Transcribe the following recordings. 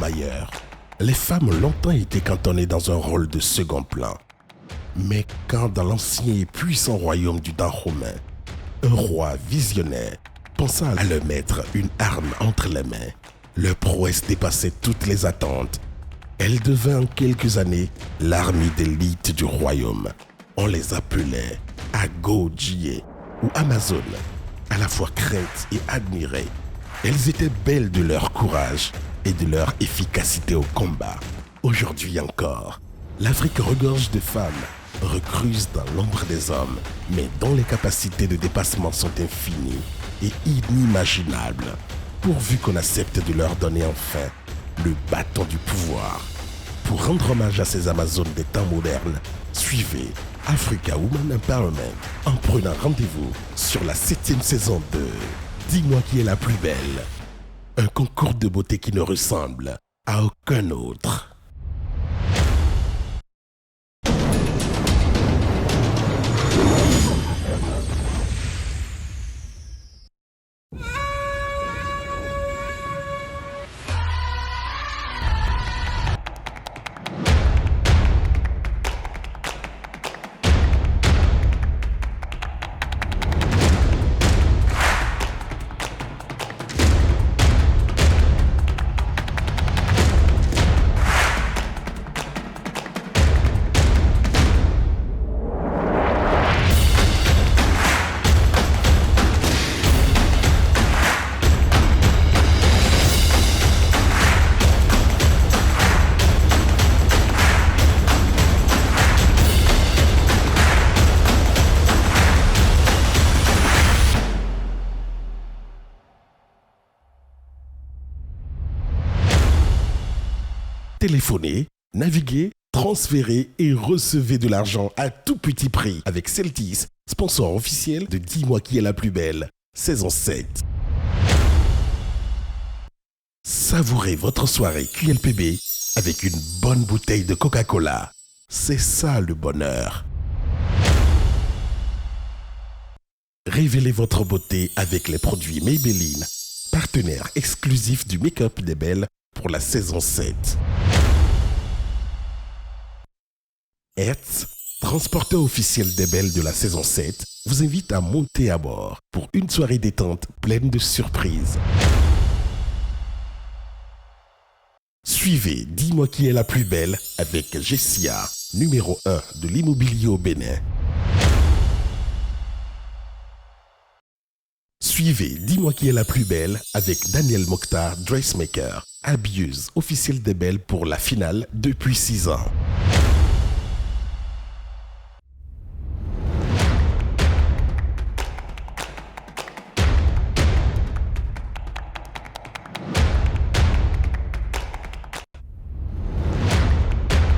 travailleurs. Les femmes ont longtemps été cantonnées dans un rôle de second plan. Mais quand dans l'ancien et puissant royaume du Dahomey, un roi visionnaire pensa à leur mettre une arme entre les mains, leur prouesse dépassait toutes les attentes. Elle devint en quelques années l'armée d'élite du royaume. On les appelait Agojie ou Amazones, à la fois craintes et admirées. Elles étaient belles de leur courage et de leur efficacité au combat. Aujourd'hui encore, l'Afrique regorge de femmes recrues dans l'ombre des hommes, mais dont les capacités de dépassement sont infinies et inimaginables, pourvu qu'on accepte de leur donner enfin le bâton du pouvoir. Pour rendre hommage à ces Amazones des temps modernes, suivez Africa Woman Empowerment en prenant rendez-vous sur la 7e saison de Dis-moi qui est la plus belle. Un concours de beauté qui ne ressemble à aucun autre. Téléphonez, naviguez, transférez et recevez de l'argent à tout petit prix avec Celtis, sponsor officiel de Dis-moi qui est la plus belle, saison 7. Savourez votre soirée QLPB avec une bonne bouteille de Coca-Cola. C'est ça le bonheur. Révélez votre beauté avec les produits Maybelline, partenaire exclusif du make-up des belles pour la saison 7. Hertz, transporteur officiel des belles de la saison 7, vous invite à monter à bord pour une soirée détente pleine de surprises. Suivez Dis-moi qui est la plus belle avec Jessia, numéro 1 de l'immobilier au Bénin. Suivez Dis-moi qui est la plus belle avec Daniel Mokhtar, dressmaker, habilleuse officielle des belles pour la finale depuis 6 ans.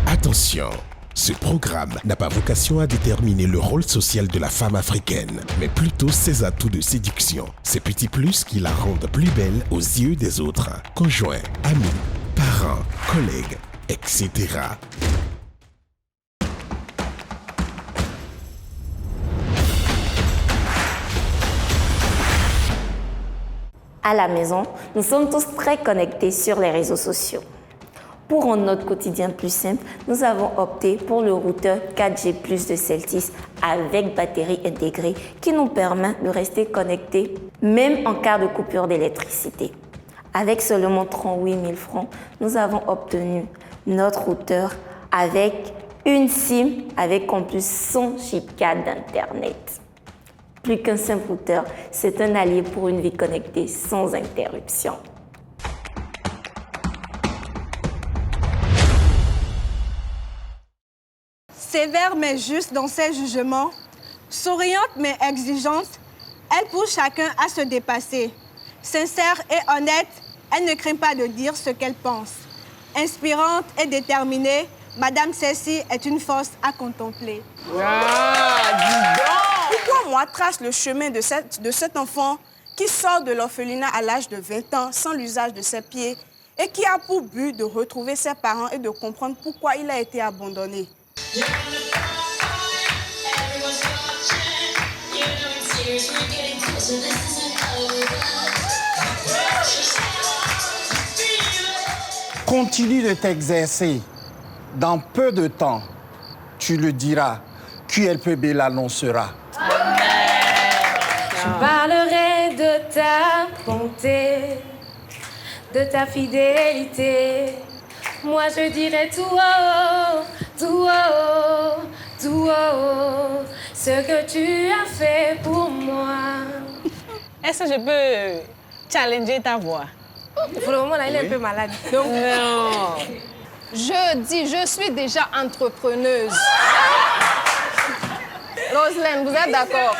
Attention, ce programme n'a pas vocation à déterminer le rôle social de la femme africaine, mais plutôt ses atouts de séduction, ces petits plus qui la rendent plus belle aux yeux des autres, conjoints, amis, parents, collègues, etc. À la maison, nous sommes tous très connectés sur les réseaux sociaux. Pour rendre notre quotidien plus simple, nous avons opté pour le routeur 4G+ de Celtis avec batterie intégrée qui nous permet de rester connectés même en cas de coupure d'électricité. Avec seulement 38 000 francs, nous avons obtenu notre routeur avec une SIM avec en plus 100 gigas d'Internet. Plus qu'un simple routeur, c'est un allié pour une vie connectée sans interruption. Sévère mais juste dans ses jugements, souriante mais exigeante, elle pousse chacun à se dépasser. Sincère et honnête, elle ne craint pas de dire ce qu'elle pense. Inspirante et déterminée, Madame Cécile est une force à contempler. Dis donc! Pourquoi moi trace le chemin de cet enfant qui sort de l'orphelinat à l'âge de 20 ans sans l'usage de ses pieds et qui a pour but de retrouver ses parents et de comprendre pourquoi il a été abandonné? Continue de t'exercer. Dans peu de temps, tu le diras. QLPB l'annoncera. Je parlerai de ta bonté, de ta fidélité. Moi je dirai tout haut, tout haut, tout haut, ce que tu as fait pour moi. Est-ce que je peux challenger ta voix? Pour le moment, là, il est un peu malade. Donc, non. Je dis, je suis déjà entrepreneuse. Roselyne, vous êtes d'accord?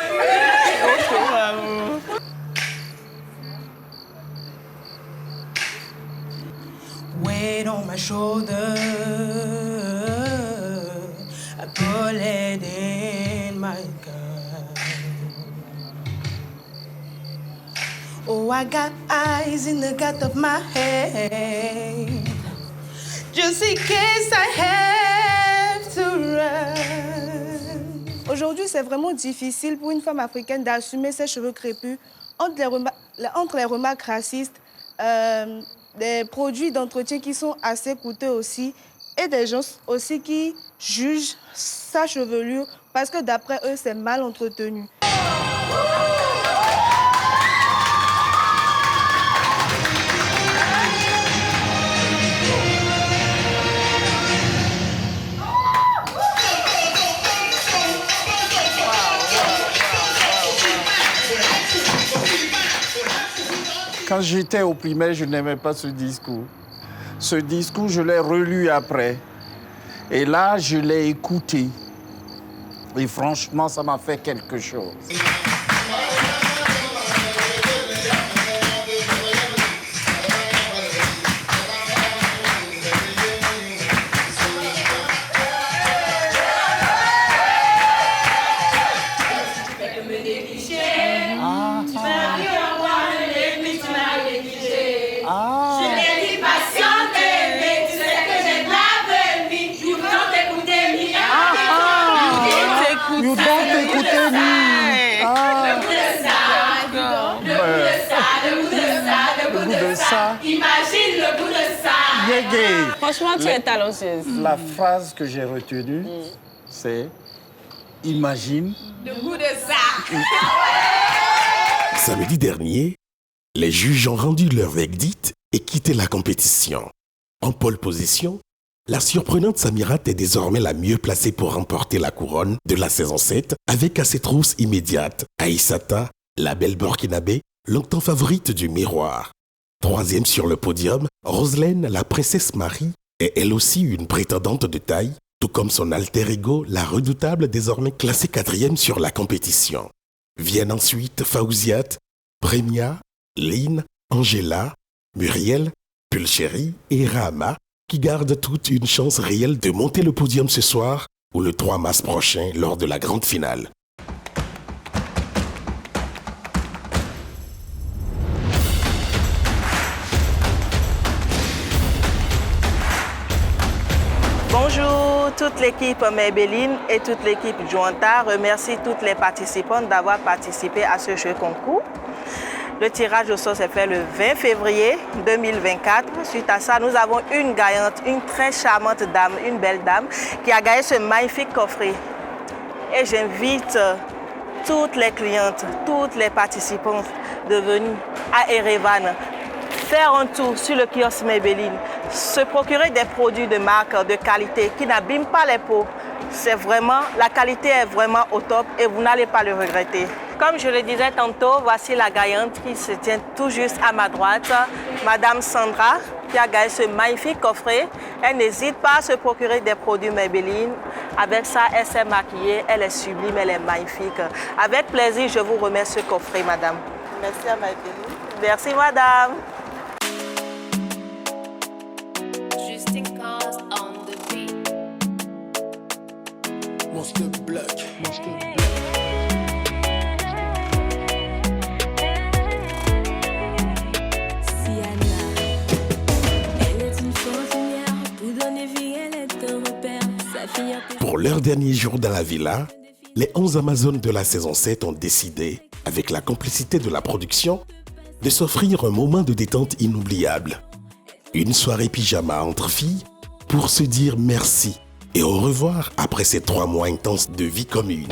Weight on my shoulder, a bullet in my gun. Oh, I got eyes in the gut of my head, just in case I have to run. Aujourd'hui, c'est vraiment difficile pour une femme africaine d'assumer ses cheveux crépus entre les remarques racistes, des produits d'entretien qui sont assez coûteux aussi, et des gens aussi qui jugent sa chevelure parce que d'après eux, c'est mal entretenu. Quand j'étais au primaire, je n'aimais pas ce discours. Ce discours, je l'ai relu après. Et là, je l'ai écouté. Et franchement, ça m'a fait quelque chose. Imagine le goût de ça. Yeah. Franchement, tu es talentueuse. La phrase que j'ai retenue, c'est « Imagine le goût de ça. » Samedi dernier, les juges ont rendu leur verdict et quitté la compétition. En pole position, la surprenante Samirat est désormais la mieux placée pour remporter la couronne de la saison 7 avec à ses trousses immédiates Aïssata, la belle burkinabé, longtemps favorite du miroir. Troisième sur le podium, Roselyne, la princesse Marie, est elle aussi une prétendante de taille, tout comme son alter ego, la redoutable désormais classée 4e sur la compétition. Viennent ensuite Fawziat, Premia, Lynn, Angela, Muriel, Pulchéry et Rahama, qui gardent toutes une chance réelle de monter le podium ce soir ou le 3 mars prochain lors de la grande finale. Bonjour, toute l'équipe Maybelline et toute l'équipe Joanta remercie toutes les participantes d'avoir participé à ce jeu concours. Le tirage au sort s'est fait le 20 février 2024. Suite à ça, nous avons une gagnante, une très charmante dame, une belle dame, qui a gagné ce magnifique coffret. Et j'invite toutes les clientes, toutes les participantes de venir à Erevan, faire un tour sur le kiosque Maybelline, se procurer des produits de marque, de qualité, qui n'abîment pas les peaux. C'est vraiment, la qualité est vraiment au top et vous n'allez pas le regretter. Comme je le disais tantôt, voici la gagnante qui se tient tout juste à ma droite, Madame Sandra, qui a gagné ce magnifique coffret. Elle n'hésite pas à se procurer des produits Maybelline. Avec ça, elle s'est maquillée, elle est sublime, elle est magnifique. Avec plaisir, je vous remets ce coffret, Madame. Merci à Maybelline. Merci, Madame. Pour leur dernier jour dans la villa, les 11 Amazones de la saison 7 ont décidé, avec la complicité de la production, de s'offrir un moment de détente inoubliable. Une soirée pyjama entre filles pour se dire merci et au revoir après ces 3 mois intenses de vie commune.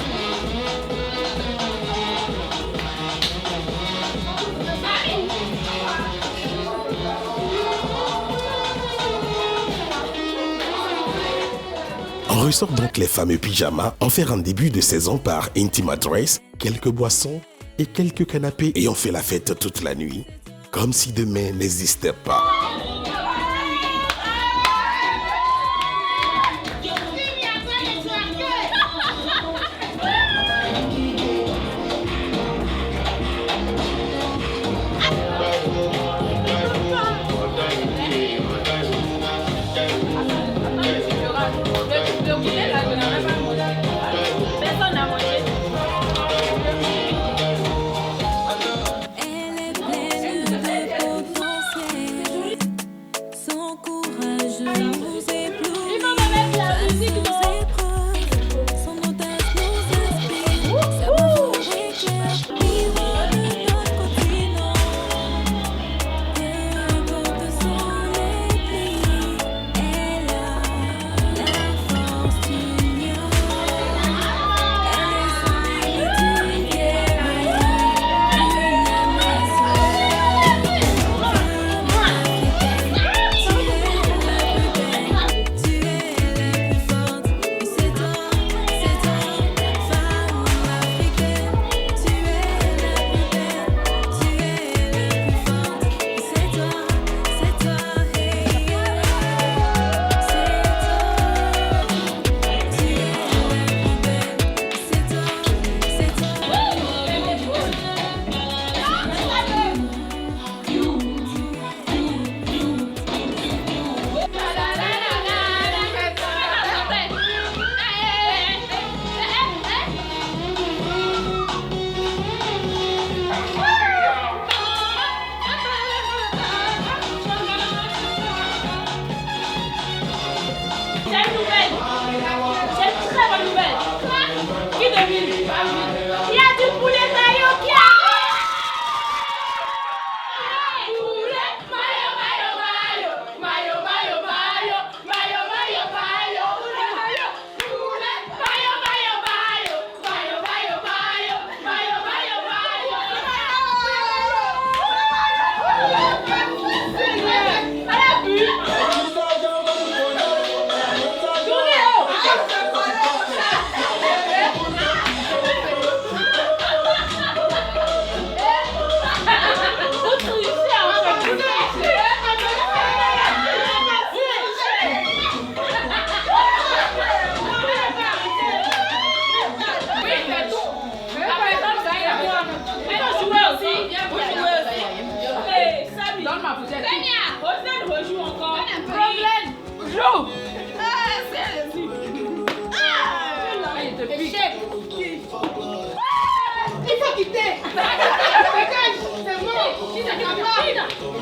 On ressort donc les fameux pyjamas offerts en début de saison par Intima Dress, quelques boissons et quelques canapés et on fait la fête toute la nuit, comme si demain n'existait pas.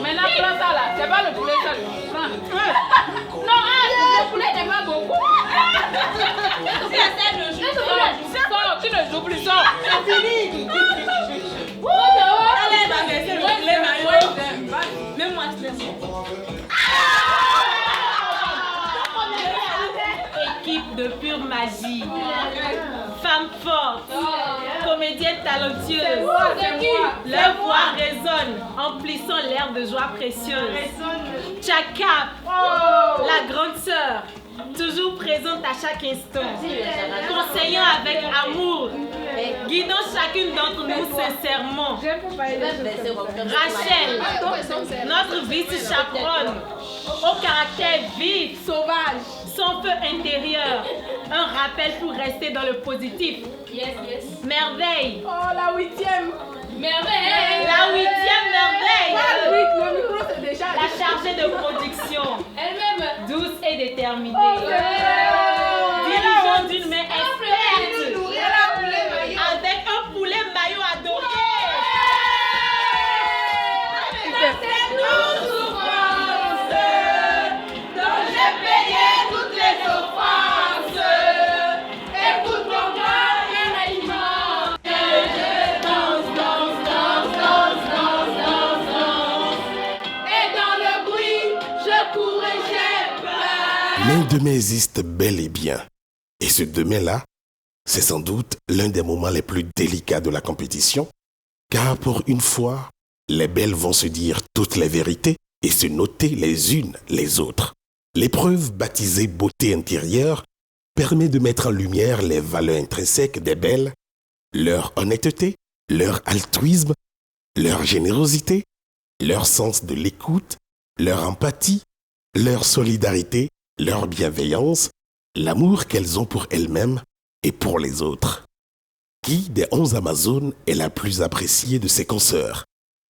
Maintenant, prends ça là. C'est pas le poulet seul. Prends. Non, le poulet n'est pas beaucoup. Tu ne joues plus, sors. C'est fini. Même-moi, je laisse. Équipe de pure magie. Femmes fortes. Comédiennes talentueuses. Leur voix résonne, emplissant l'air de joie précieuse. Tchakap, la grande sœur, toujours présente à chaque instant, conseillant avec amour, guidant chacune d'entre nous sincèrement. Rachel, notre vice-chaperonne, au caractère vif, sauvage, sans feu intérieur, un rappel pour rester dans le positif. Merveille. Oh, la 8e. Merveille. La 8e merveille. Le micro, c'est déjà la chargée de production. Elle-même. Douce et déterminée. Oh, dirigeante d'une main experte. Avec un poulet maillot adoré. C'est nos souffrances dont j'ai payé toutes les offenses. Écoute mon cœur immense. Je danse, danse. Et dans le bruit, je Mais demain existe bel et bien. Et ce demain-là, c'est sans doute l'un des moments les plus délicats de la compétition, car pour une fois, les belles vont se dire toutes les vérités et se noter les unes les autres. L'épreuve baptisée beauté intérieure permet de mettre en lumière les valeurs intrinsèques des belles, leur honnêteté, leur altruisme, leur générosité, leur sens de l'écoute, leur empathie, leur solidarité, leur bienveillance, l'amour qu'elles ont pour elles-mêmes et pour les autres. Qui des 11 Amazones est la plus appréciée de ses consoeurs?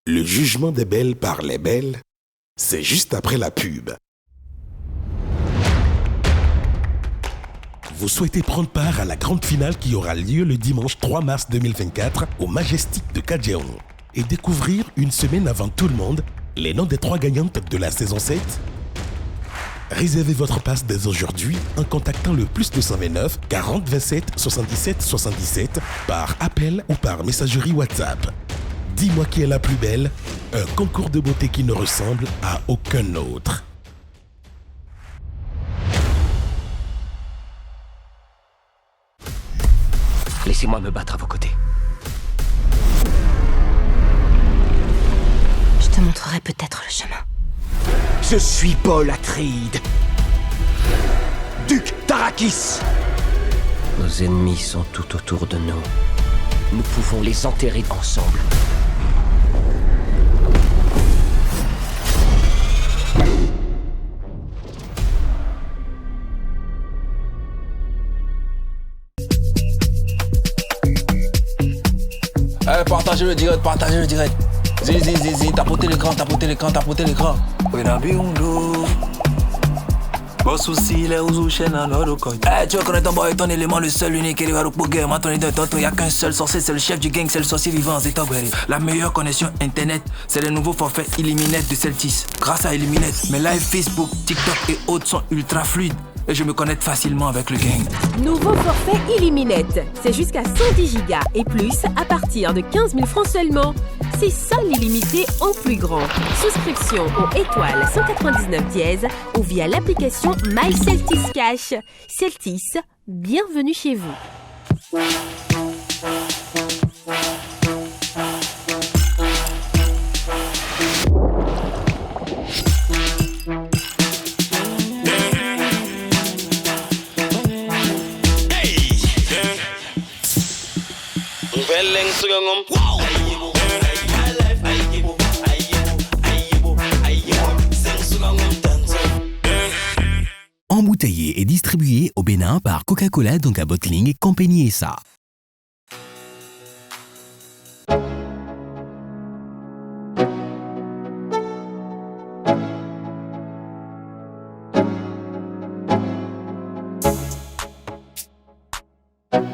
Le jugement des belles par les belles, c'est juste après la pub. Vous souhaitez prendre part à la grande finale qui aura lieu le dimanche 3 mars 2024 au Majestic de Kajeong et découvrir une semaine avant tout le monde les noms des 3 gagnantes de la saison 7? Réservez votre passe dès aujourd'hui en contactant le +229 40 27 77 77 par appel ou par messagerie WhatsApp. Dis-moi qui est la plus belle, un concours de beauté qui ne ressemble à aucun autre. Laissez-moi me battre à vos côtés. Je te montrerai peut-être le chemin. Je suis Paul Atreides, Duc d'Arrakis. Nos ennemis sont tout autour de nous. Nous pouvons les enterrer ensemble. Allez, partagez le direct, partagez le direct. Zizi, tapotez l'écran, tapotez l'écran, tapotez l'écran. Eh, tu veux connaître ton boy, ton élément, le seul, unique, et le pour guerre. Maintenant, il n'y a qu'un seul sorcier, c'est le chef du gang, c'est le sorcier vivant, c'est Togweri. La meilleure connexion internet, c'est le nouveau forfait Illuminate de Celtis. Grâce à Illuminate, mes lives Facebook, TikTok et autres sont ultra fluides. Et je me connecte facilement avec le gang. Nouveau forfait Illuminate. C'est jusqu'à 110 Go et plus à partir de 15 000 francs seulement. C'est ça l'illimité en plus grand. Souscription au étoile 199 dièse ou via l'application My Celtis Cash. Celtis, bienvenue chez vous. Embouteillé et distribué au Bénin par Coca-Cola Donka Bottling Compagnie SA.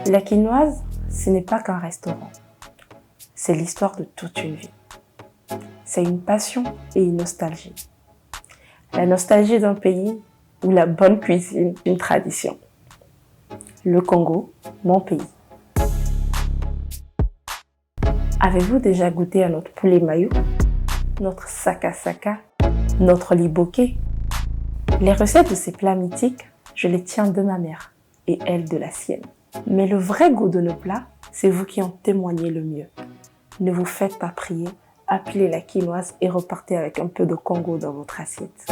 La quinoise, ce n'est pas qu'un restaurant. C'est l'histoire de toute une vie. C'est une passion et une nostalgie. La nostalgie d'un pays où la bonne cuisine est une tradition. Le Congo, mon pays. Avez-vous déjà goûté à notre poulet maillot, notre saka-saka, notre liboké? Les recettes de ces plats mythiques, je les tiens de ma mère et elle de la sienne. Mais le vrai goût de nos plats, c'est vous qui en témoignez le mieux. Ne vous faites pas prier, appelez la quinoise et repartez avec un peu de Congo dans votre assiette.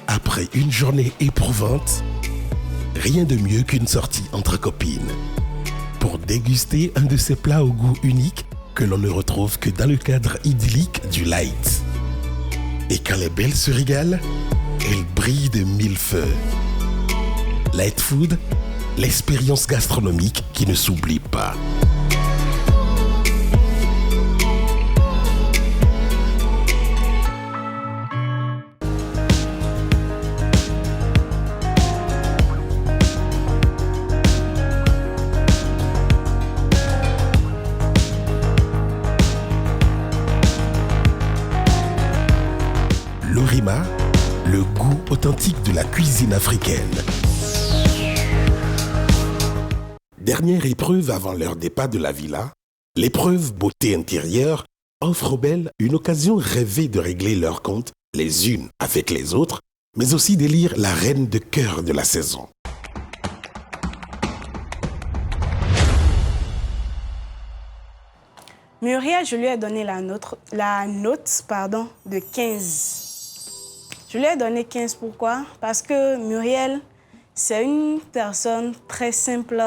Après une journée éprouvante, rien de mieux qu'une sortie entre copines pour déguster un de ces plats au goût unique que l'on ne retrouve que dans le cadre idyllique du light. Et quand les belles se régalent, elles brillent de mille feux. Light Food, l'expérience gastronomique qui ne s'oublie pas. Lorima, le goût authentique de la cuisine africaine. Dernière épreuve avant leur départ de la villa, l'épreuve beauté intérieure offre aux belles une occasion rêvée de régler leurs comptes les unes avec les autres, mais aussi d'élire la reine de cœur de la saison. Muriel, je lui ai donné la note de 15. Je lui ai donné 15, pourquoi? Parce que Muriel, c'est une personne très simple.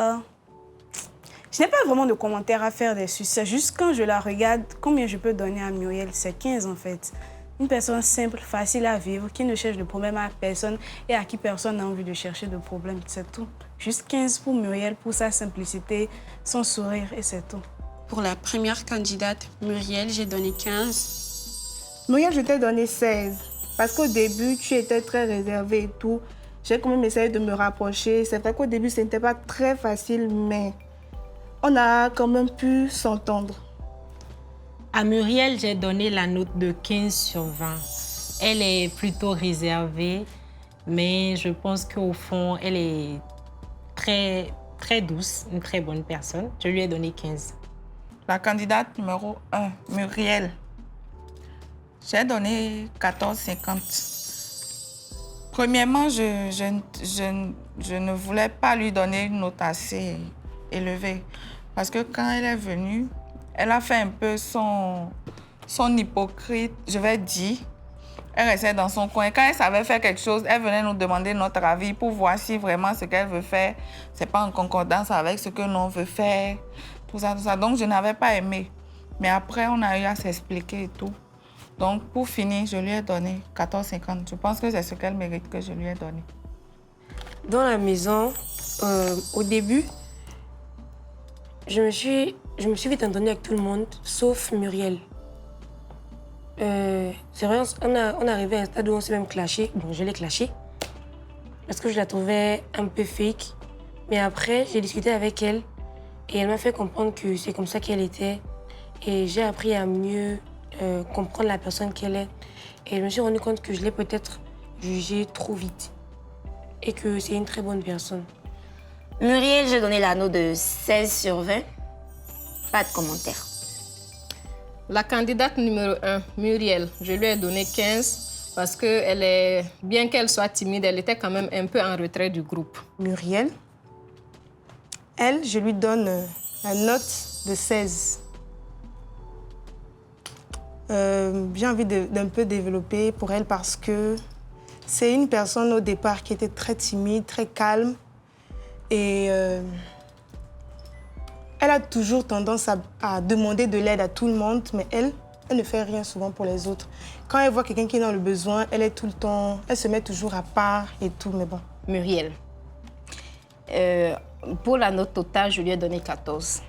Je n'ai pas vraiment de commentaires à faire dessus. C'est juste quand je la regarde, combien je peux donner à Muriel? C'est 15 en fait. Une personne simple, facile à vivre, qui ne cherche de problème à personne et à qui personne n'a envie de chercher de problème, c'est tout. Juste 15 pour Muriel, pour sa simplicité, son sourire et c'est tout. Pour la première candidate, Muriel, j'ai donné 15. Muriel, je t'ai donné 16. Parce qu'au début, tu étais très réservée et tout. J'ai quand même essayé de me rapprocher. C'est vrai qu'au début, ce n'était pas très facile, mais on a quand même pu s'entendre. À Muriel, j'ai donné la note de 15 sur 20. Elle est plutôt réservée, mais je pense qu'au fond, elle est très douce, une très bonne personne. Je lui ai donné 15. La candidate numéro 1, Muriel, j'ai donné 14,50. Premièrement, je ne voulais pas lui donner une note assez élevée parce que quand elle est venue, elle a fait un peu son hypocrite, je vais dire. Elle restait dans son coin. Quand elle savait faire quelque chose, elle venait nous demander notre avis pour voir si vraiment ce qu'elle veut faire, c'est pas en concordance avec ce que l'on veut faire. Tout ça. Donc, je n'avais pas aimé. Mais après, on a eu à s'expliquer et tout. Donc, pour finir, je lui ai donné 14,50. Je pense que c'est ce qu'elle mérite que je lui ai donné. Dans la maison, au début, je me suis vite entendue avec tout le monde, sauf Muriel. C'est vrai, on est arrivé à un stade où on s'est même clashé. Bon, je l'ai clashé parce que je la trouvais un peu fake. Mais après, j'ai discuté avec elle. Et elle m'a fait comprendre que c'est comme ça qu'elle était. Et j'ai appris à mieux comprendre la personne qu'elle est. Et je me suis rendu compte que je l'ai peut-être jugée trop vite. Et que c'est une très bonne personne. Muriel, j'ai donné la note de 16 sur 20. Pas de commentaire. La candidate numéro 1, Muriel, je lui ai donné 15 parce que bien qu'elle soit timide, elle était quand même un peu en retrait du groupe. Muriel, elle, je lui donne la note de 16. J'ai envie d'un peu développer pour elle parce que c'est une personne au départ qui était très timide, très calme. Et elle a toujours tendance à demander de l'aide à tout le monde, mais elle ne fait rien souvent pour les autres. Quand elle voit quelqu'un qui est dans le besoin, elle est tout le temps, elle se met toujours à part et tout, mais bon. Muriel. Pour la note totale, je lui ai donné 14.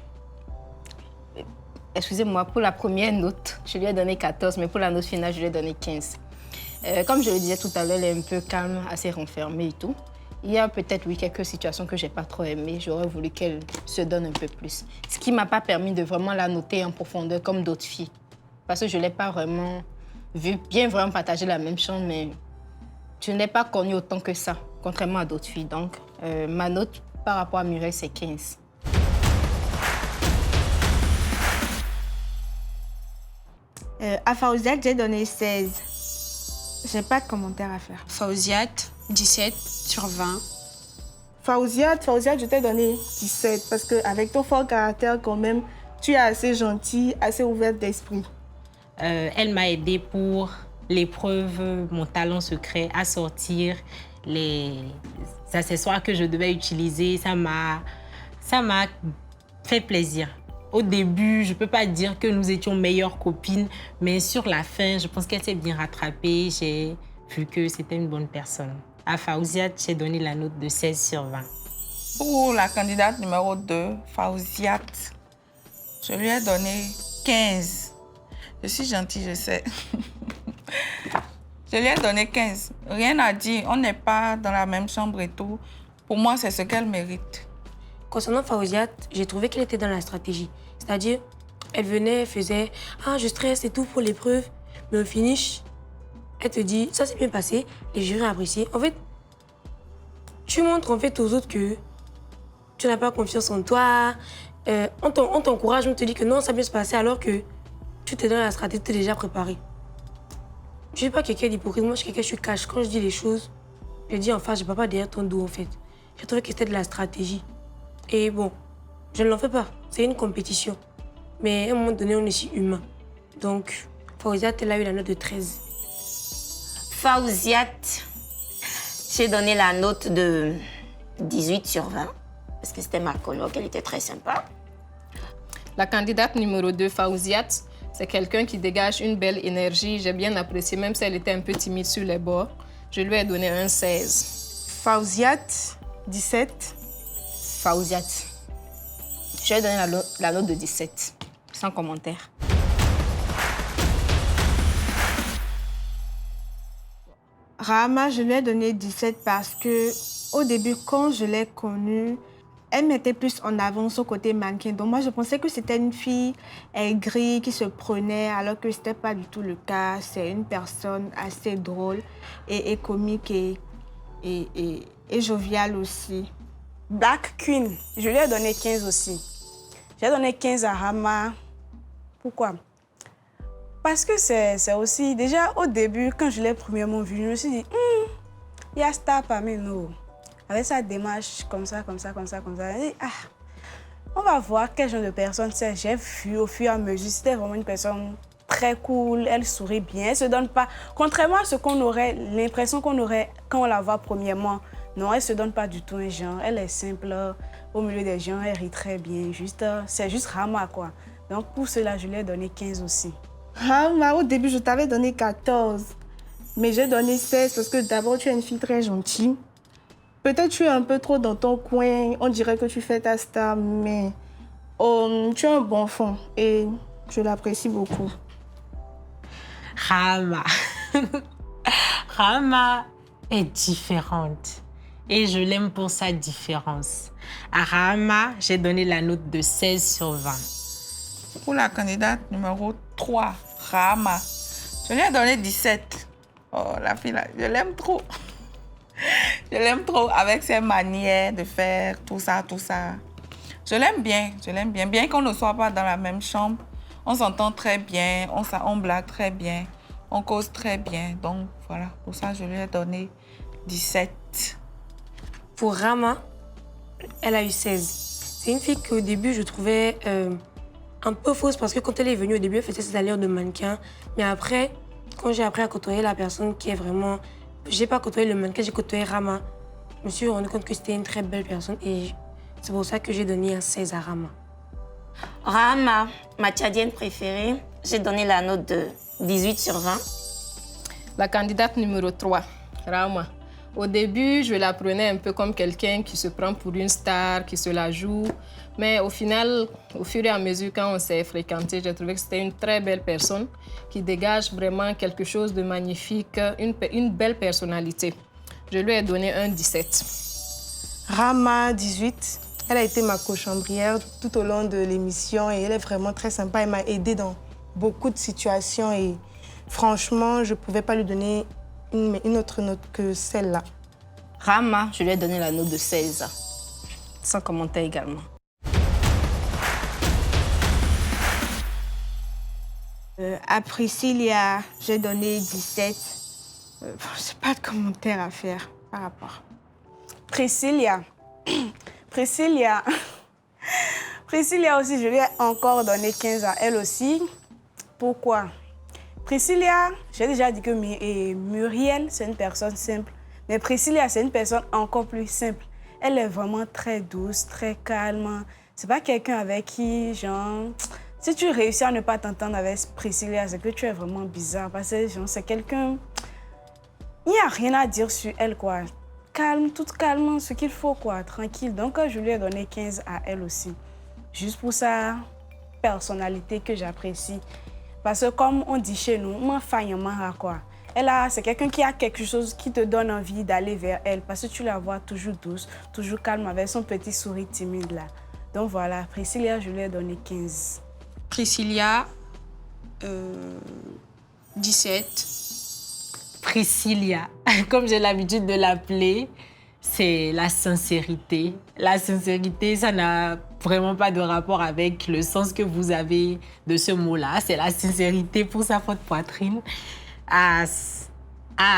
Excusez-moi, pour la première note, je lui ai donné 14, mais pour la note finale, je lui ai donné 15. Comme je le disais tout à l'heure, elle est un peu calme, assez renfermée et tout. Il y a peut-être, oui, quelques situations que je n'ai pas trop aimées. J'aurais voulu qu'elle se donne un peu plus. Ce qui ne m'a pas permis de vraiment la noter en profondeur comme d'autres filles. Parce que je ne l'ai pas vraiment vue, bien vraiment partager la même chambre, mais je ne l'ai pas connue autant que ça, contrairement à d'autres filles. Donc, ma note par rapport à Muriel, c'est 15. À Fawziat, j'ai donné 16. J'ai pas de commentaire à faire. Fawziat, 17 sur 20. Fawziat, je t'ai donné 17 parce qu'avec ton fort caractère quand même, tu es assez gentille, assez ouverte d'esprit. Elle m'a aidée pour l'épreuve, mon talent secret, à sortir les accessoires que je devais utiliser. Ça m'a fait plaisir. Au début, je ne peux pas dire que nous étions meilleures copines, mais sur la fin, je pense qu'elle s'est bien rattrapée. J'ai vu que c'était une bonne personne. À Fawziat, j'ai donné la note de 16 sur 20. Pour la candidate numéro 2, Fawziat, je lui ai donné 15. Je suis gentille, je sais. Je lui ai donné 15. Rien à dire, on n'est pas dans la même chambre et tout. Pour moi, c'est ce qu'elle mérite. Concernant Fawziat, j'ai trouvé qu'elle était dans la stratégie. C'est-à-dire, elle venait, elle faisait « Ah, je stresse et tout pour l'épreuve ». Mais au finish, elle te dit « Ça s'est bien passé, les jurys ont apprécié ». En fait, tu montres en fait aux autres que tu n'as pas confiance en toi. On t'encourage, on te dit que non, ça va bien se passer alors que tu t'es dans la stratégie, tu es déjà préparé. Je suis pas quelqu'un d'hypocrite, moi je suis quelqu'un, je suis cash. Quand je dis les choses, je dis en face, je ne parle pas derrière ton dos en fait. J'ai trouvé que c'était de la stratégie. Et bon, je ne l'en fais pas, c'est une compétition. Mais à un moment donné, on est si humain. Donc, Fawziat, elle a eu la note de 13. Fawziat, j'ai donné la note de 18 sur 20. Parce que c'était ma coloc, elle était très sympa. La candidate numéro 2, Fawziat, c'est quelqu'un qui dégage une belle énergie. J'ai bien apprécié, même si elle était un peu timide sur les bords. Je lui ai donné un 16. Fawziat, 17. Fawziat. Je lui ai donné la note de 17, sans commentaire. Rahama, je lui ai donné 17 parce que au début, quand je l'ai connue, elle mettait plus en avant son côté mannequin. Donc moi, je pensais que c'était une fille aigrie qui se prenait, alors que ce n'était pas du tout le cas. C'est une personne assez drôle et comique et joviale aussi. Black Queen, je lui ai donné 15 aussi. J'ai donné 15 à Rahama. Pourquoi? Parce que c'est aussi... Déjà, au début, quand je l'ai premièrement vue, je me suis dit, il y a star parmi nous. Avec sa démarche comme ça. J'ai dit, on va voir quel genre de personne c'est. J'ai vu au fur et à mesure, c'était vraiment une personne très cool, elle sourit bien, elle se donne pas... Contrairement à ce qu'on aurait, l'impression qu'on aurait quand on la voit premièrement, non, elle se donne pas du tout un genre. Elle est simple, au milieu des gens, elle rit très bien. C'est juste Rahama, quoi. Donc pour cela, je lui ai donné 15 aussi. Rahama, au début, je t'avais donné 14. Mais j'ai donné 16 parce que d'abord, tu es une fille très gentille. Peut-être tu es un peu trop dans ton coin, on dirait que tu fais ta star, mais tu as un bon fond et je l'apprécie beaucoup. Rahama. Rahama est différente et je l'aime pour sa différence. À Rahama, j'ai donné la note de 16 sur 20. Pour la candidate numéro 3, Rahama, je lui ai donné 17. Oh, la fille là, je l'aime trop. Je l'aime trop avec ses manières de faire tout ça. Je l'aime bien. Bien qu'on ne soit pas dans la même chambre, on s'entend très bien, on blague très bien, on cause très bien. Donc voilà, pour ça, je lui ai donné 17. Pour Rahama, elle a eu 16. C'est une fille qu'au début, je trouvais un peu fausse parce que quand elle est venue au début, elle faisait ses allures de mannequin. Mais après, quand j'ai appris à côtoyer la personne qui est vraiment... J'ai pas côtoyé le mannequin, j'ai côtoyé Rahama. Je me suis rendu compte que c'était une très belle personne et c'est pour ça que j'ai donné un 16 à Rahama. Rahama, ma tchadienne préférée, j'ai donné la note de 18 sur 20. La candidate numéro 3, Rahama. Au début, je la prenais un peu comme quelqu'un qui se prend pour une star, qui se la joue. Mais au final, au fur et à mesure, quand on s'est fréquenté, j'ai trouvé que c'était une très belle personne qui dégage vraiment quelque chose de magnifique, une belle personnalité. Je lui ai donné un 17. Rahama, 18. Elle a été ma cochambrière tout au long de l'émission et elle est vraiment très sympa. Elle m'a aidée dans beaucoup de situations et franchement, je ne pouvais pas lui donner une autre note que celle-là. Rahama, je lui ai donné la note de 16. Sans commentaire également. À Priscilla, j'ai donné 17. Je n'ai pas de commentaire à faire par rapport. Priscilla aussi, je lui ai encore donné 15 à elle aussi. Pourquoi? Priscilla, j'ai déjà dit que Muriel, c'est une personne simple. Mais Priscilla, c'est une personne encore plus simple. Elle est vraiment très douce, très calme. C'est pas quelqu'un avec qui, genre... Si tu réussis à ne pas t'entendre avec Priscilla, c'est que tu es vraiment bizarre. Parce que genre, c'est quelqu'un... Il n'y a rien à dire sur elle, quoi. Calme, toute calme, ce qu'il faut, quoi. Tranquille. Donc, je lui ai donné 15 à elle aussi. Juste pour sa personnalité que j'apprécie. Parce que comme on dit chez nous, quoi. C'est quelqu'un qui a quelque chose qui te donne envie d'aller vers elle. Parce que tu la vois toujours douce, toujours calme, avec son petit sourire timide là. Donc voilà, Priscilla, je lui ai donné 15. Priscilla, 17. Priscilla, comme j'ai l'habitude de l'appeler, c'est la sincérité. La sincérité, ça n'a vraiment pas de rapport avec le sens que vous avez de ce mot-là. C'est la sincérité pour sa forte poitrine. À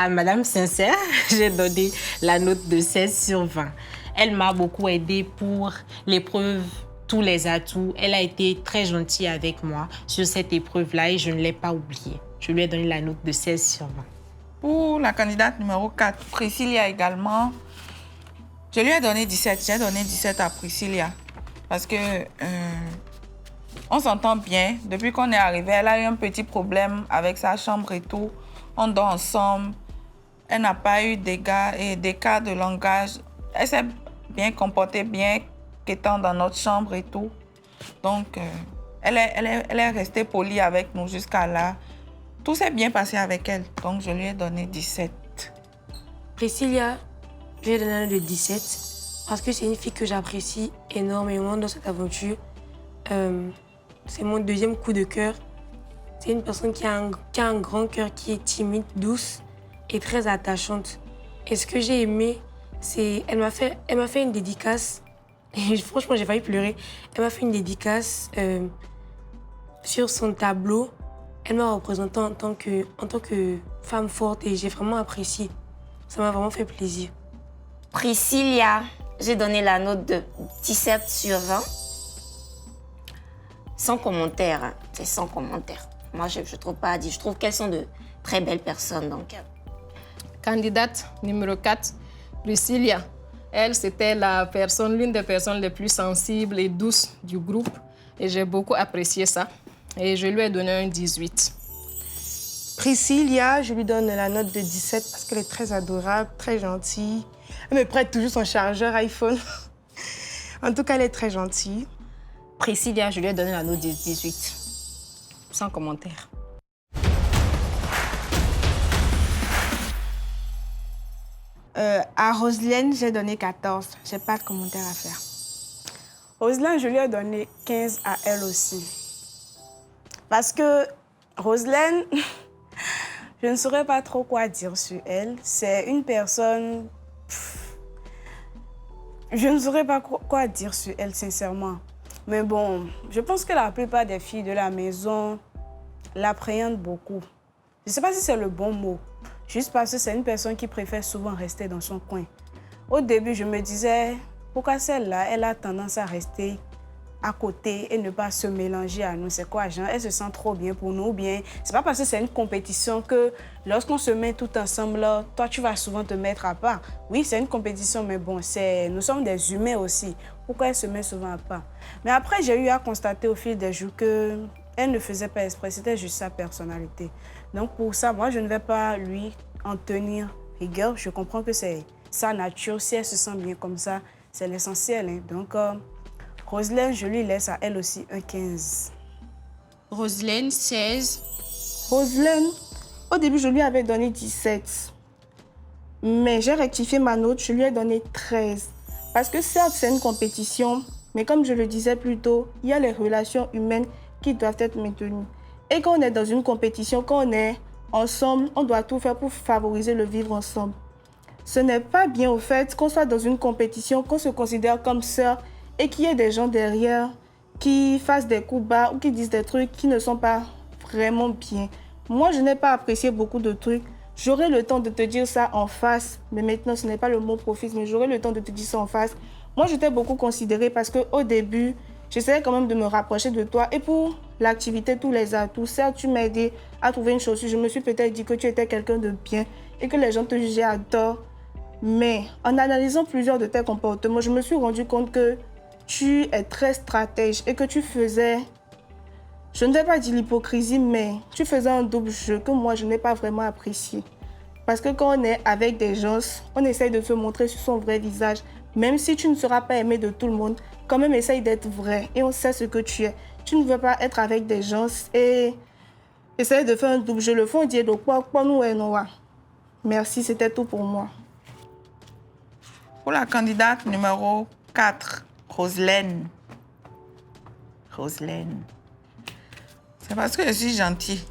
Madame Sincère, j'ai donné la note de 16 sur 20. Elle m'a beaucoup aidée pour l'épreuve, tous les atouts. Elle a été très gentille avec moi sur cette épreuve-là et je ne l'ai pas oubliée. Je lui ai donné la note de 16 sur 20. Pour la candidate numéro 4, Priscilla également, je lui ai donné 17. J'ai donné 17 à Priscilla parce que on s'entend bien. Depuis qu'on est arrivé, elle a eu un petit problème avec sa chambre et tout. On dort ensemble. Elle n'a pas eu d'écart de langage. Elle s'est bien comportée, bien qu'étant dans notre chambre et tout. Donc, elle est restée polie avec nous jusqu'à là. Tout s'est bien passé avec elle. Donc, je lui ai donné 17. Priscilla, je lui ai donné un de 17 parce que c'est une fille que j'apprécie énormément dans cette aventure. C'est mon deuxième coup de cœur. C'est une personne qui a un grand cœur, qui est timide, douce et très attachante. Et ce que j'ai aimé, c'est elle m'a fait une dédicace. Et franchement, j'ai failli pleurer. Elle m'a fait une dédicace sur son tableau. Elle m'a représentée en tant que femme forte et j'ai vraiment apprécié. Ça m'a vraiment fait plaisir. Priscilla, j'ai donné la note de 17 sur 20. Sans commentaire, hein. C'est sans commentaire. Moi, je ne trouve pas à dire. Je trouve qu'elles sont de très belles personnes. Donc. Candidate numéro 4, Priscilla. Elle, c'était l'une des personnes les plus sensibles et douces du groupe. Et j'ai beaucoup apprécié ça. Et je lui ai donné un 18. Priscilla, je lui donne la note de 17 parce qu'elle est très adorable, très gentille. Elle me prête toujours son chargeur iPhone. En tout cas, elle est très gentille. Priscilla, je lui ai donné la note de 18. Sans commentaire. À Roselyne, j'ai donné 14. J'ai pas de commentaire à faire. Roselyne, je lui ai donné 15 à elle aussi. Parce que Roselyne, je ne saurais pas trop quoi dire sur elle. C'est une personne... Je ne saurais pas quoi dire sur elle, sincèrement. Mais bon, je pense que la plupart des filles de la maison l'appréhendent beaucoup. Je ne sais pas si c'est le bon mot. Juste parce que c'est une personne qui préfère souvent rester dans son coin. Au début, je me disais, pourquoi celle-là, elle a tendance à rester à côté et ne pas se mélanger à nous. C'est quoi, Jean? Elle se sent trop bien pour nous ou bien c'est pas parce que c'est une compétition que lorsqu'on se met tout ensemble, là, toi, tu vas souvent te mettre à part. Oui, c'est une compétition, mais bon, nous sommes des humains aussi. Pourquoi elle se met souvent à part? Mais après, j'ai eu à constater au fil des jours qu'elle ne faisait pas exprès, c'était juste sa personnalité. Donc pour ça, moi, je ne vais pas lui en tenir rigueur. Je comprends que c'est sa nature. Si elle se sent bien comme ça, c'est l'essentiel. Hein. Donc, Roselyne, je lui laisse à elle aussi un 15. Roselyne, 16. Roselyne, au début, je lui avais donné 17. Mais j'ai rectifié ma note, je lui ai donné 13. Parce que certes, c'est une compétition, mais comme je le disais plus tôt, il y a les relations humaines qui doivent être maintenues. Et quand on est dans une compétition, quand on est ensemble, on doit tout faire pour favoriser le vivre ensemble. Ce n'est pas bien au fait qu'on soit dans une compétition, qu'on se considère comme sœurs et qu'il y ait des gens derrière qui fassent des coups bas ou qui disent des trucs qui ne sont pas vraiment bien. Moi, je n'ai pas apprécié beaucoup de trucs. J'aurai le temps de te dire ça en face, mais maintenant, ce n'est pas le mot profite, mais j'aurai le temps de te dire ça en face. Moi, je t'ai beaucoup considéré parce qu'au début, j'essayais quand même de me rapprocher de toi. Et pour l'activité, tous les atouts, certes, tu m'as aidé à trouver une chaussure. Je me suis peut-être dit que tu étais quelqu'un de bien et que les gens te jugeaient à tort. Mais en analysant plusieurs de tes comportements, je me suis rendu compte que tu es très stratège et que tu faisais, je ne vais pas dire l'hypocrisie, mais tu faisais un double jeu que moi, je n'ai pas vraiment apprécié. Parce que quand on est avec des gens, on essaye de se montrer sur son vrai visage. Même si tu ne seras pas aimé de tout le monde, quand même essaye d'être vrai et on sait ce que tu es. Tu ne veux pas être avec des gens et essayer de faire un double jeu. Le fond dit de quoi nous est noir. Merci, c'était tout pour moi. Pour la candidate numéro 4, Roselyne. Roselyne. C'est parce que je suis gentille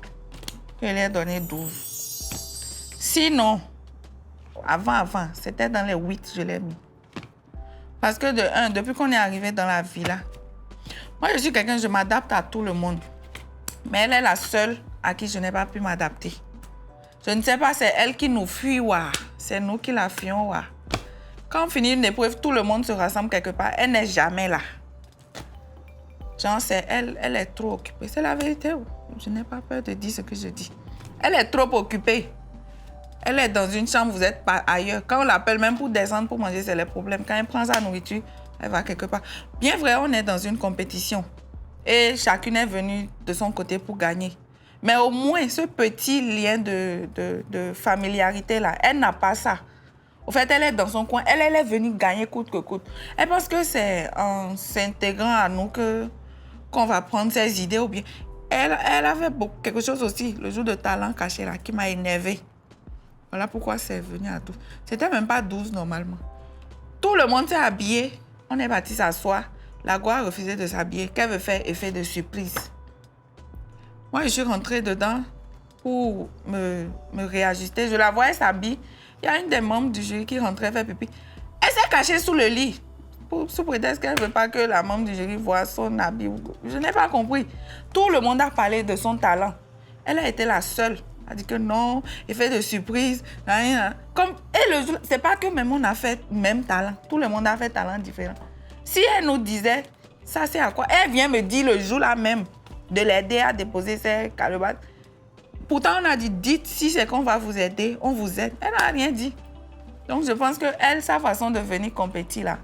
que je lui ai donné 12. Sinon, avant, c'était dans les 8 je l'ai mis. Parce que depuis qu'on est arrivé dans la villa, Moi, je suis quelqu'un, je m'adapte à tout le monde. Mais elle est la seule à qui je n'ai pas pu m'adapter. Je ne sais pas, c'est elle qui nous fuit, ouah. C'est nous qui la fuyons, ouah. Quand on finit une épreuve, tout le monde se rassemble quelque part. Elle n'est jamais là. Genre, c'est elle, elle est trop occupée. C'est la vérité. Je n'ai pas peur de dire ce que je dis. Elle est trop occupée. Elle est dans une chambre, vous êtes pas ailleurs. Quand on l'appelle même pour descendre, pour manger, c'est le problème. Quand elle prend sa nourriture, elle va quelque part. Bien vrai, on est dans une compétition. Et chacune est venue de son côté pour gagner. Mais au moins, ce petit lien de familiarité-là, elle n'a pas ça. Au fait, elle est dans son coin. Elle est venue gagner coûte que coûte. Elle pense que c'est en s'intégrant à nous qu'on va prendre ses idées ou bien... Elle avait quelque chose aussi, le jour de talent caché là, qui m'a énervée. Voilà pourquoi c'est venu à 12. C'était même pas 12 normalement. Tout le monde s'est habillé. On est parti s'asseoir. La Go a refusé de s'habiller. Qu'elle veut faire effet de surprise. Moi, je suis rentrée dedans pour me réajuster. Je la voyais s'habiller. Il y a une des membres du jury qui rentrait faire pipi. Elle s'est cachée sous le lit. Sous prétexte qu'elle ne veut pas que la membre du jury voie son habit. Je n'ai pas compris. Tout le monde a parlé de son talent. Elle a été la seule. Elle a dit que non, effet de surprise. Et le jour, c'est pas que même on a fait même talent. Tout le monde a fait talent différent. Si elle nous disait, ça c'est à quoi? Elle vient me dire le jour là même de l'aider à déposer ses calebates. Pourtant, on a dit, dites si c'est qu'on va vous aider, on vous aide. Elle n'a rien dit. Donc, je pense que elle, sa façon de venir compétir là,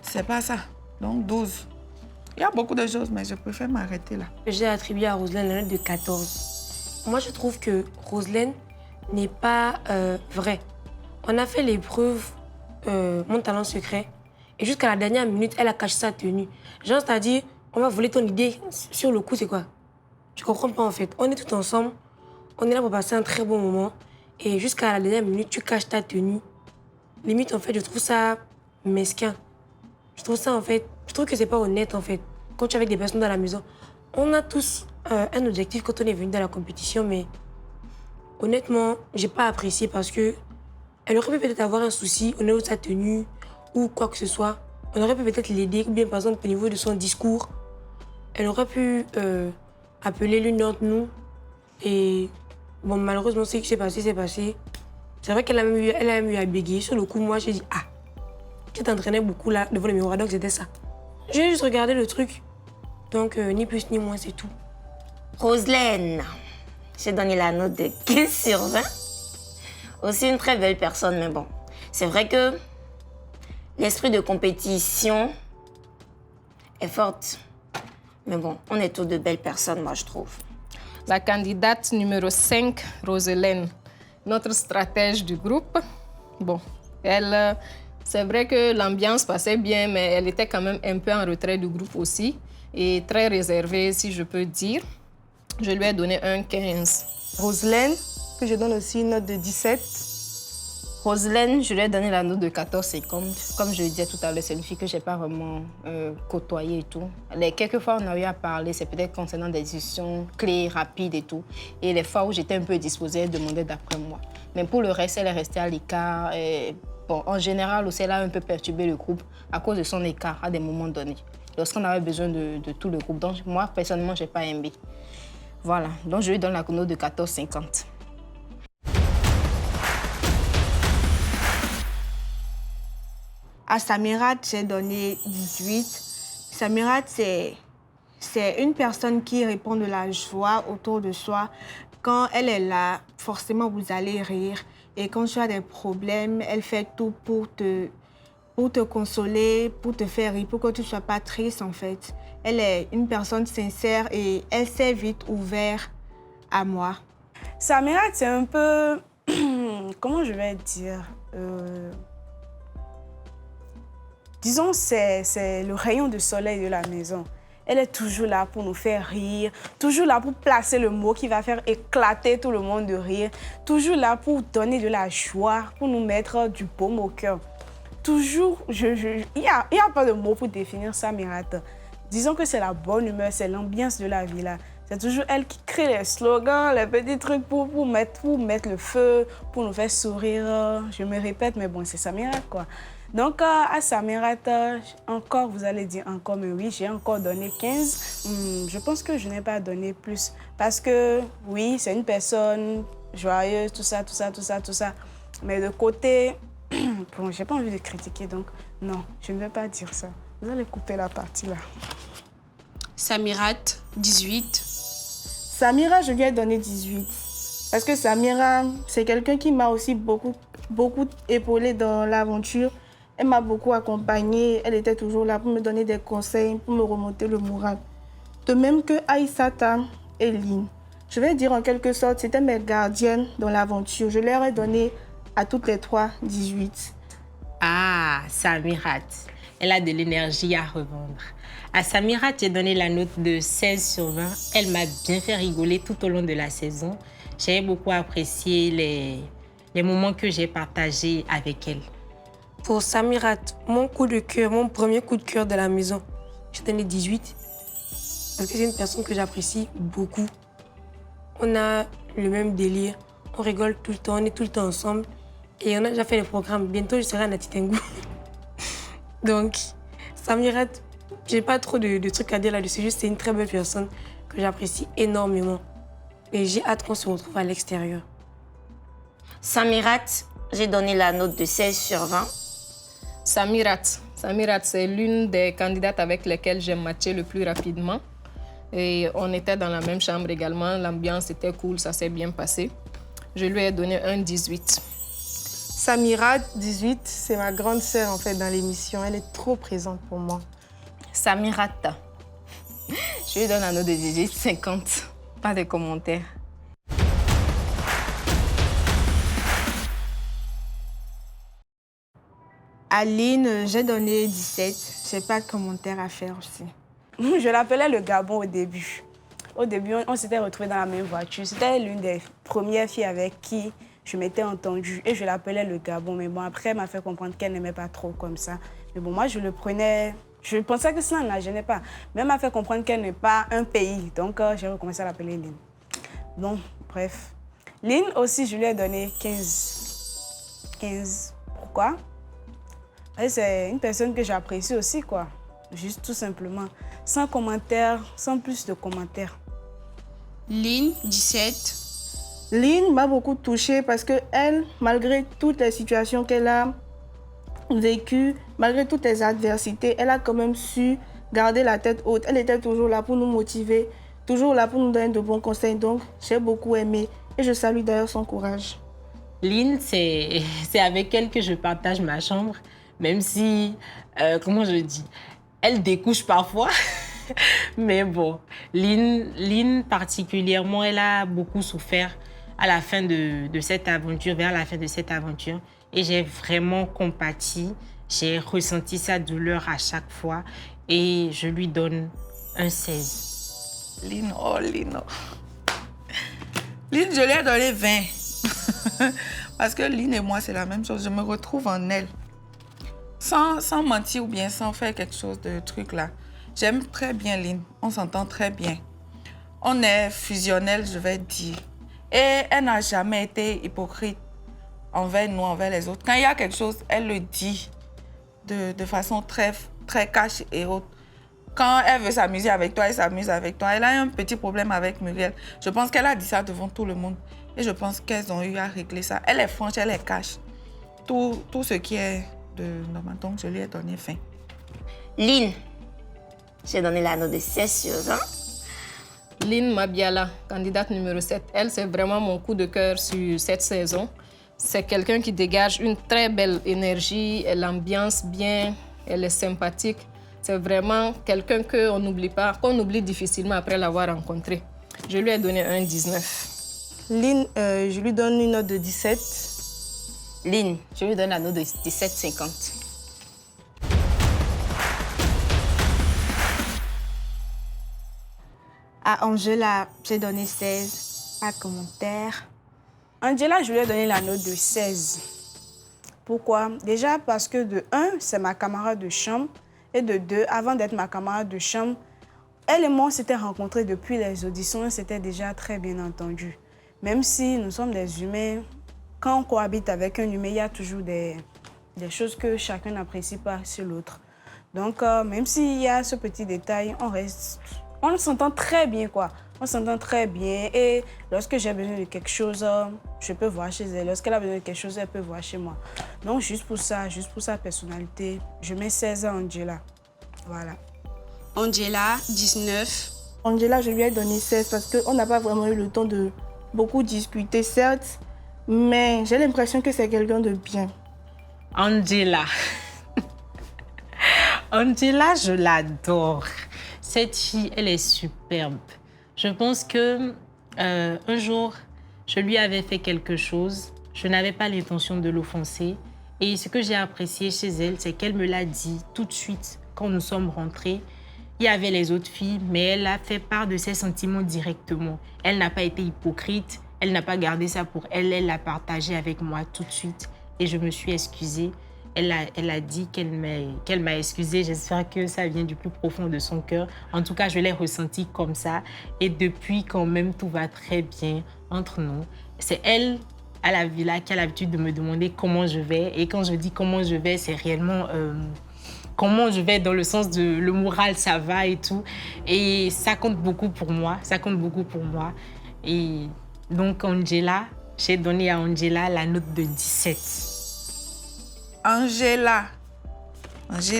c'est pas ça. Donc, 12. Il y a beaucoup de choses, mais je préfère m'arrêter là. J'ai attribué à Roselaine la note de 14. Moi, je trouve que Roselaine n'est pas vraie. On a fait l'épreuve Mon talent secret. Et jusqu'à la dernière minute, elle a caché sa tenue. Genre, c'est-à-dire, on va voler ton idée sur le coup, c'est quoi? Je comprends pas, en fait. On est tous ensemble. On est là pour passer un très bon moment. Et jusqu'à la dernière minute, tu caches ta tenue. Limite, en fait, je trouve ça mesquin. Je trouve ça, en fait... Je trouve que c'est pas honnête, en fait. Quand tu es avec des personnes dans la maison, on a tous un objectif quand on est venu dans la compétition, mais honnêtement, j'ai pas apprécié parce que elle aurait pu peut-être avoir un souci au niveau de sa tenue ou quoi que ce soit. On aurait pu peut-être l'aider, ou bien par exemple au niveau de son discours. Elle aurait pu appeler l'une d'entre nous. Et bon, malheureusement, ce qui s'est passé, c'est passé. C'est vrai qu'elle a même eu à bégayer. Sur le coup, moi, j'ai dit, ah, tu t'entraînais beaucoup là devant le miroir, donc c'était ça. J'ai juste regardé le truc. Donc, ni plus ni moins, c'est tout. Roselaine, j'ai donné la note de 15 sur 20. Aussi une très belle personne, mais bon. C'est vrai que l'esprit de compétition est forte. Mais bon, on est tous de belles personnes, moi, je trouve. La candidate numéro 5, Roselaine, notre stratège du groupe. Bon, elle, c'est vrai que l'ambiance passait bien, mais elle était quand même un peu en retrait du groupe aussi. Et très réservée, si je peux dire. Je lui ai donné un 15. Roselaine, que je donne aussi une note de 17. Roselaine, je lui ai donné la note de 14,50. Comme je le disais tout à l'heure, c'est une fille que je n'ai pas vraiment côtoyée et tout. Les quelques fois où on a eu à parler, c'est peut-être concernant des décisions clés, rapides et tout. Et les fois où j'étais un peu disposée, elle demandait d'après moi. Mais pour le reste, elle est restée à l'écart. Bon, en général aussi, elle a un peu perturbé le groupe à cause de son écart à des moments donnés. Lorsqu'on avait besoin de tout le groupe. Donc moi, personnellement, je n'ai pas aimé. Voilà, donc je lui donne la note de 14,50. À Samirat, j'ai donné 18. Samirat, c'est une personne qui répand de la joie autour de soi. Quand elle est là, forcément, vous allez rire. Et quand tu as des problèmes, elle fait tout pour te consoler, pour te faire rire, pour que tu ne sois pas triste, en fait. Elle est une personne sincère et elle s'est vite ouverte à moi. Samirat, c'est un peu... Comment je vais dire Disons, c'est le rayon de soleil de la maison. Elle est toujours là pour nous faire rire, toujours là pour placer le mot qui va faire éclater tout le monde de rire, toujours là pour donner de la joie, pour nous mettre du baume au cœur. Toujours, il y a pas de mots pour définir Samirat. Disons que c'est la bonne humeur, c'est l'ambiance de la vie là. C'est toujours elle qui crée les slogans, les petits trucs pour mettre le feu, pour nous faire sourire. Je me répète, mais bon, c'est Samirat quoi. Donc, à Samirat, encore, vous allez dire encore, mais oui, j'ai encore donné 15. Je pense que je n'ai pas donné plus. Parce que, oui, c'est une personne joyeuse, tout ça. Mais de côté, bon, j'ai pas envie de critiquer, donc non, je ne vais pas dire ça. Vous allez couper la partie là. Samirat, 18. Samira, je lui ai donné 18. Parce que Samira, c'est quelqu'un qui m'a aussi beaucoup épaulée dans l'aventure. Elle m'a beaucoup accompagnée. Elle était toujours là pour me donner des conseils, pour me remonter le moral. De même que Aïssata et Lynn. Je vais dire en quelque sorte, c'était mes gardiennes dans l'aventure. Je leur ai donné à toutes les trois 18. Ah, Samirat, elle a de l'énergie à revendre. À Samirat, j'ai donné la note de 16 sur 20. Elle m'a bien fait rigoler tout au long de la saison. J'ai beaucoup apprécié les moments que j'ai partagés avec elle. Pour Samirat, mon premier coup de cœur de la maison, j'ai donné 18. Parce que c'est une personne que j'apprécie beaucoup. On a le même délire, on rigole tout le temps, on est tout le temps ensemble. Et on a déjà fait le programme. Bientôt, je serai à Nati Tengu. Donc, Samirat, j'ai pas trop de trucs à dire là-dessus. Juste, c'est une très belle personne que j'apprécie énormément. Et j'ai hâte qu'on se retrouve à l'extérieur. Samirat, j'ai donné la note de 16 sur 20. Samirat, c'est l'une des candidates avec lesquelles j'ai matché le plus rapidement. Et on était dans la même chambre également. L'ambiance était cool, ça s'est bien passé. Je lui ai donné un 18. Samirat, 18, c'est ma grande sœur en fait dans l'émission. Elle est trop présente pour moi. Samirat, je lui donne la note de 18, 50. Pas de commentaires. Aline, j'ai donné 17. J'ai pas de commentaires à faire aussi. Je l'appelais le Gabon au début. Au début, on s'était retrouvés dans la même voiture. C'était l'une des premières filles avec qui je m'étais entendue. Et je l'appelais le Gabon. Mais bon, après, elle m'a fait comprendre qu'elle n'aimait pas trop comme ça. Mais bon, moi, je le prenais... Je pensais que ça ne la gênait pas. Mais elle m'a fait comprendre qu'elle n'est pas un pays. Donc, j'ai recommencé à l'appeler Lynn. Bon, bref. Lynn aussi, je lui ai donné 15. 15. Pourquoi? C'est une personne que j'apprécie aussi, quoi. Juste tout simplement. Sans commentaire, sans plus de commentaires. Lynn, 17. Lynn m'a beaucoup touchée parce qu'elle, malgré toutes les situations qu'elle a vécues, malgré toutes les adversités, elle a quand même su garder la tête haute. Elle était toujours là pour nous motiver, toujours là pour nous donner de bons conseils. Donc, j'ai beaucoup aimé et je salue d'ailleurs son courage. Lynn, c'est avec elle que je partage ma chambre, même si, comment je dis, elle découche parfois. Mais bon, Lynn particulièrement, elle a beaucoup souffert à la fin de cette aventure, vers la fin de cette aventure. Et j'ai vraiment compati, j'ai ressenti sa douleur à chaque fois et je lui donne un 16. Lynn, oh Lynn. Lynn, je lui ai donné 20. Parce que Lynn et moi, c'est la même chose. Je me retrouve en elle. Sans mentir ou bien sans faire quelque chose de truc là. J'aime très bien Lynn. On s'entend très bien. On est fusionnels, je vais dire. Et elle n'a jamais été hypocrite envers nous, envers les autres. Quand il y a quelque chose, elle le dit de façon très, très cash et haute. Quand elle veut s'amuser avec toi, elle s'amuse avec toi. Elle a un petit problème avec Muriel. Je pense qu'elle a dit ça devant tout le monde. Et je pense qu'elles ont eu à régler ça. Elle est franche, elle est cash. Tout ce qui est de normal. Donc, je lui ai donné 20. Lynn, j'ai donné la note de 16 sur 20. Lynn Mabiala, candidate numéro 7. Elle, c'est vraiment mon coup de cœur sur cette saison. C'est quelqu'un qui dégage une très belle énergie, elle ambiance bien, elle est sympathique. C'est vraiment quelqu'un qu'on n'oublie pas, qu'on oublie difficilement après l'avoir rencontré. Je lui ai donné un 19. Lynn, je lui donne une note de 17. Lynn, je lui donne la note de 17,50. À Angela, j'ai donné 16. Pas de commentaire. Angela, je lui ai donné la note de 16. Pourquoi? Déjà parce que de 1, c'est ma camarade de chambre. Et de 2, avant d'être ma camarade de chambre, elle et moi, on s'était rencontrés depuis les auditions. On s'était déjà très bien entendus. Même si nous sommes des humains, quand on cohabite avec un humain, il y a toujours des des choses que chacun n'apprécie pas sur l'autre. Donc, même s'il y a ce petit détail, on s'entend très bien, quoi. On s'entend très bien et lorsque j'ai besoin de quelque chose, je peux voir chez elle. Lorsqu'elle a besoin de quelque chose, elle peut voir chez moi. Donc, juste pour ça, juste pour sa personnalité, je mets 16 à Angela. Voilà. Angela, 19. Angela, je lui ai donné 16 parce qu'on n'a pas vraiment eu le temps de beaucoup discuter, certes, mais j'ai l'impression que c'est quelqu'un de bien. Angela. Angela, je l'adore. Cette fille, elle est superbe. Je pense que un jour, je lui avais fait quelque chose. Je n'avais pas l'intention de l'offenser. Et ce que j'ai apprécié chez elle, c'est qu'elle me l'a dit tout de suite quand nous sommes rentrés. Il y avait les autres filles, mais elle a fait part de ses sentiments directement. Elle n'a pas été hypocrite. Elle n'a pas gardé ça pour elle. Elle l'a partagé avec moi tout de suite. Et je me suis excusée. Elle a dit qu'elle m'a excusée. J'espère que ça vient du plus profond de son cœur. En tout cas, je l'ai ressenti comme ça. Et depuis, quand même, tout va très bien entre nous. C'est elle, à la villa, qui a l'habitude de me demander comment je vais. Et quand je dis comment je vais, c'est réellement comment je vais dans le sens de le moral, ça va et tout. Et ça compte beaucoup pour moi. Ça compte beaucoup pour moi. Et donc, Angela, j'ai donné à Angela la note de 17. Angela, je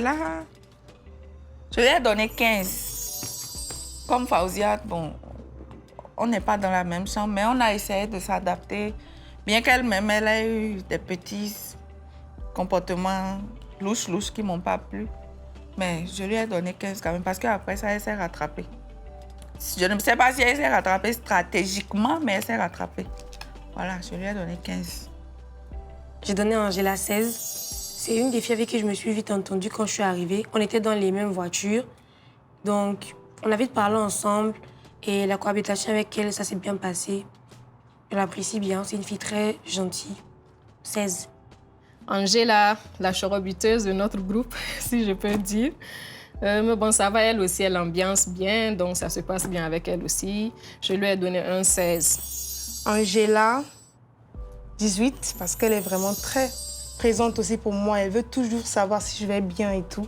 lui ai donné 15. Comme Fauziat, bon, on n'est pas dans la même chambre, mais on a essayé de s'adapter. Bien qu'elle-même, elle a eu des petits comportements louches qui ne m'ont pas plu. Mais je lui ai donné 15 quand même, parce qu'après ça, elle s'est rattrapée. Je ne sais pas si elle s'est rattrapée stratégiquement, mais elle s'est rattrapée. Voilà, je lui ai donné 15. J'ai donné à Angela 16. C'est une des filles avec qui je me suis vite entendue quand je suis arrivée. On était dans les mêmes voitures. Donc, on a vite parlé ensemble. Et la cohabitation avec elle, ça s'est bien passé. Je l'apprécie bien. C'est une fille très gentille. 16. Angela, la chorobuteuse de notre groupe, si je peux dire. Mais bon, ça va, elle aussi, elle ambiance bien. Donc, ça se passe bien avec elle aussi. Je lui ai donné un 16. Angela, 18, parce qu'elle est vraiment très présente aussi pour moi. Elle veut toujours savoir si je vais bien et tout.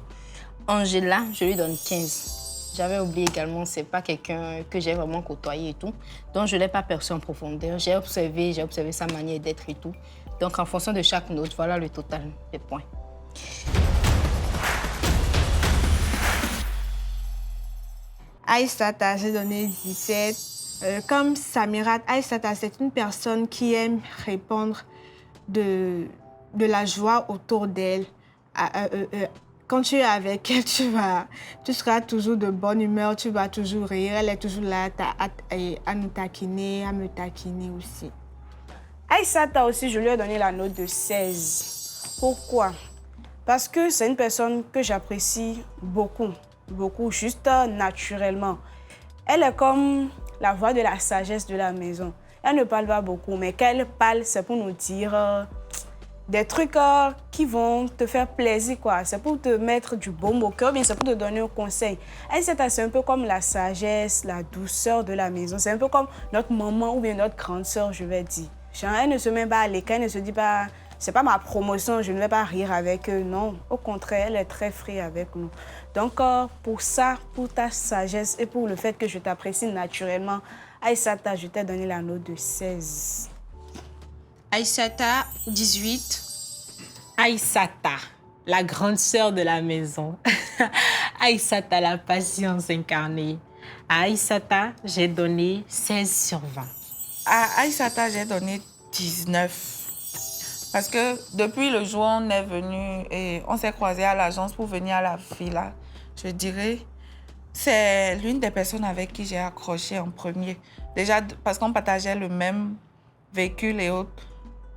Angela, je lui donne 15. J'avais oublié également, c'est pas quelqu'un que j'ai vraiment côtoyé et tout. Donc, je ne l'ai pas perçu en profondeur. J'ai observé sa manière d'être et tout. Donc, en fonction de chaque note, voilà le total des points. Aïssata, j'ai donné 17. Comme Samirat, Aïssata, c'est une personne qui aime répandre de la joie autour d'elle. Quand tu es avec elle, tu seras toujours de bonne humeur, tu vas toujours rire. Elle est toujours là à nous taquiner, à me taquiner aussi. Aïssata aussi, je lui ai donné la note de 16. Pourquoi? Parce que c'est une personne que j'apprécie beaucoup, juste naturellement. Elle est comme la voix de la sagesse de la maison. Elle ne parle pas beaucoup, mais quand elle parle, c'est pour nous dire des trucs qui vont te faire plaisir, quoi. C'est pour te mettre du baume au cœur, bien c'est pour te donner un conseil. Aïssata, c'est un peu comme la sagesse, la douceur de la maison. C'est un peu comme notre maman ou bien notre grande sœur, je vais dire. Genre, elle ne se met pas à l'écart, elle ne se dit pas, c'est pas ma promotion, je ne vais pas rire avec eux. Non, au contraire, elle est très free avec nous. Donc, pour ça, pour ta sagesse et pour le fait que je t'apprécie naturellement, Aïssata, je t'ai donné la note de 16. Aïssata, 18. Aïssata, la grande sœur de la maison. Aïssata, la patience incarnée. À Aïssata, j'ai donné 16 sur 20. À Aïssata, j'ai donné 19. Parce que depuis le jour où on est venu et on s'est croisés à l'agence pour venir à la villa, je dirais, c'est l'une des personnes avec qui j'ai accroché en premier. Déjà parce qu'on partageait le même véhicule et autres.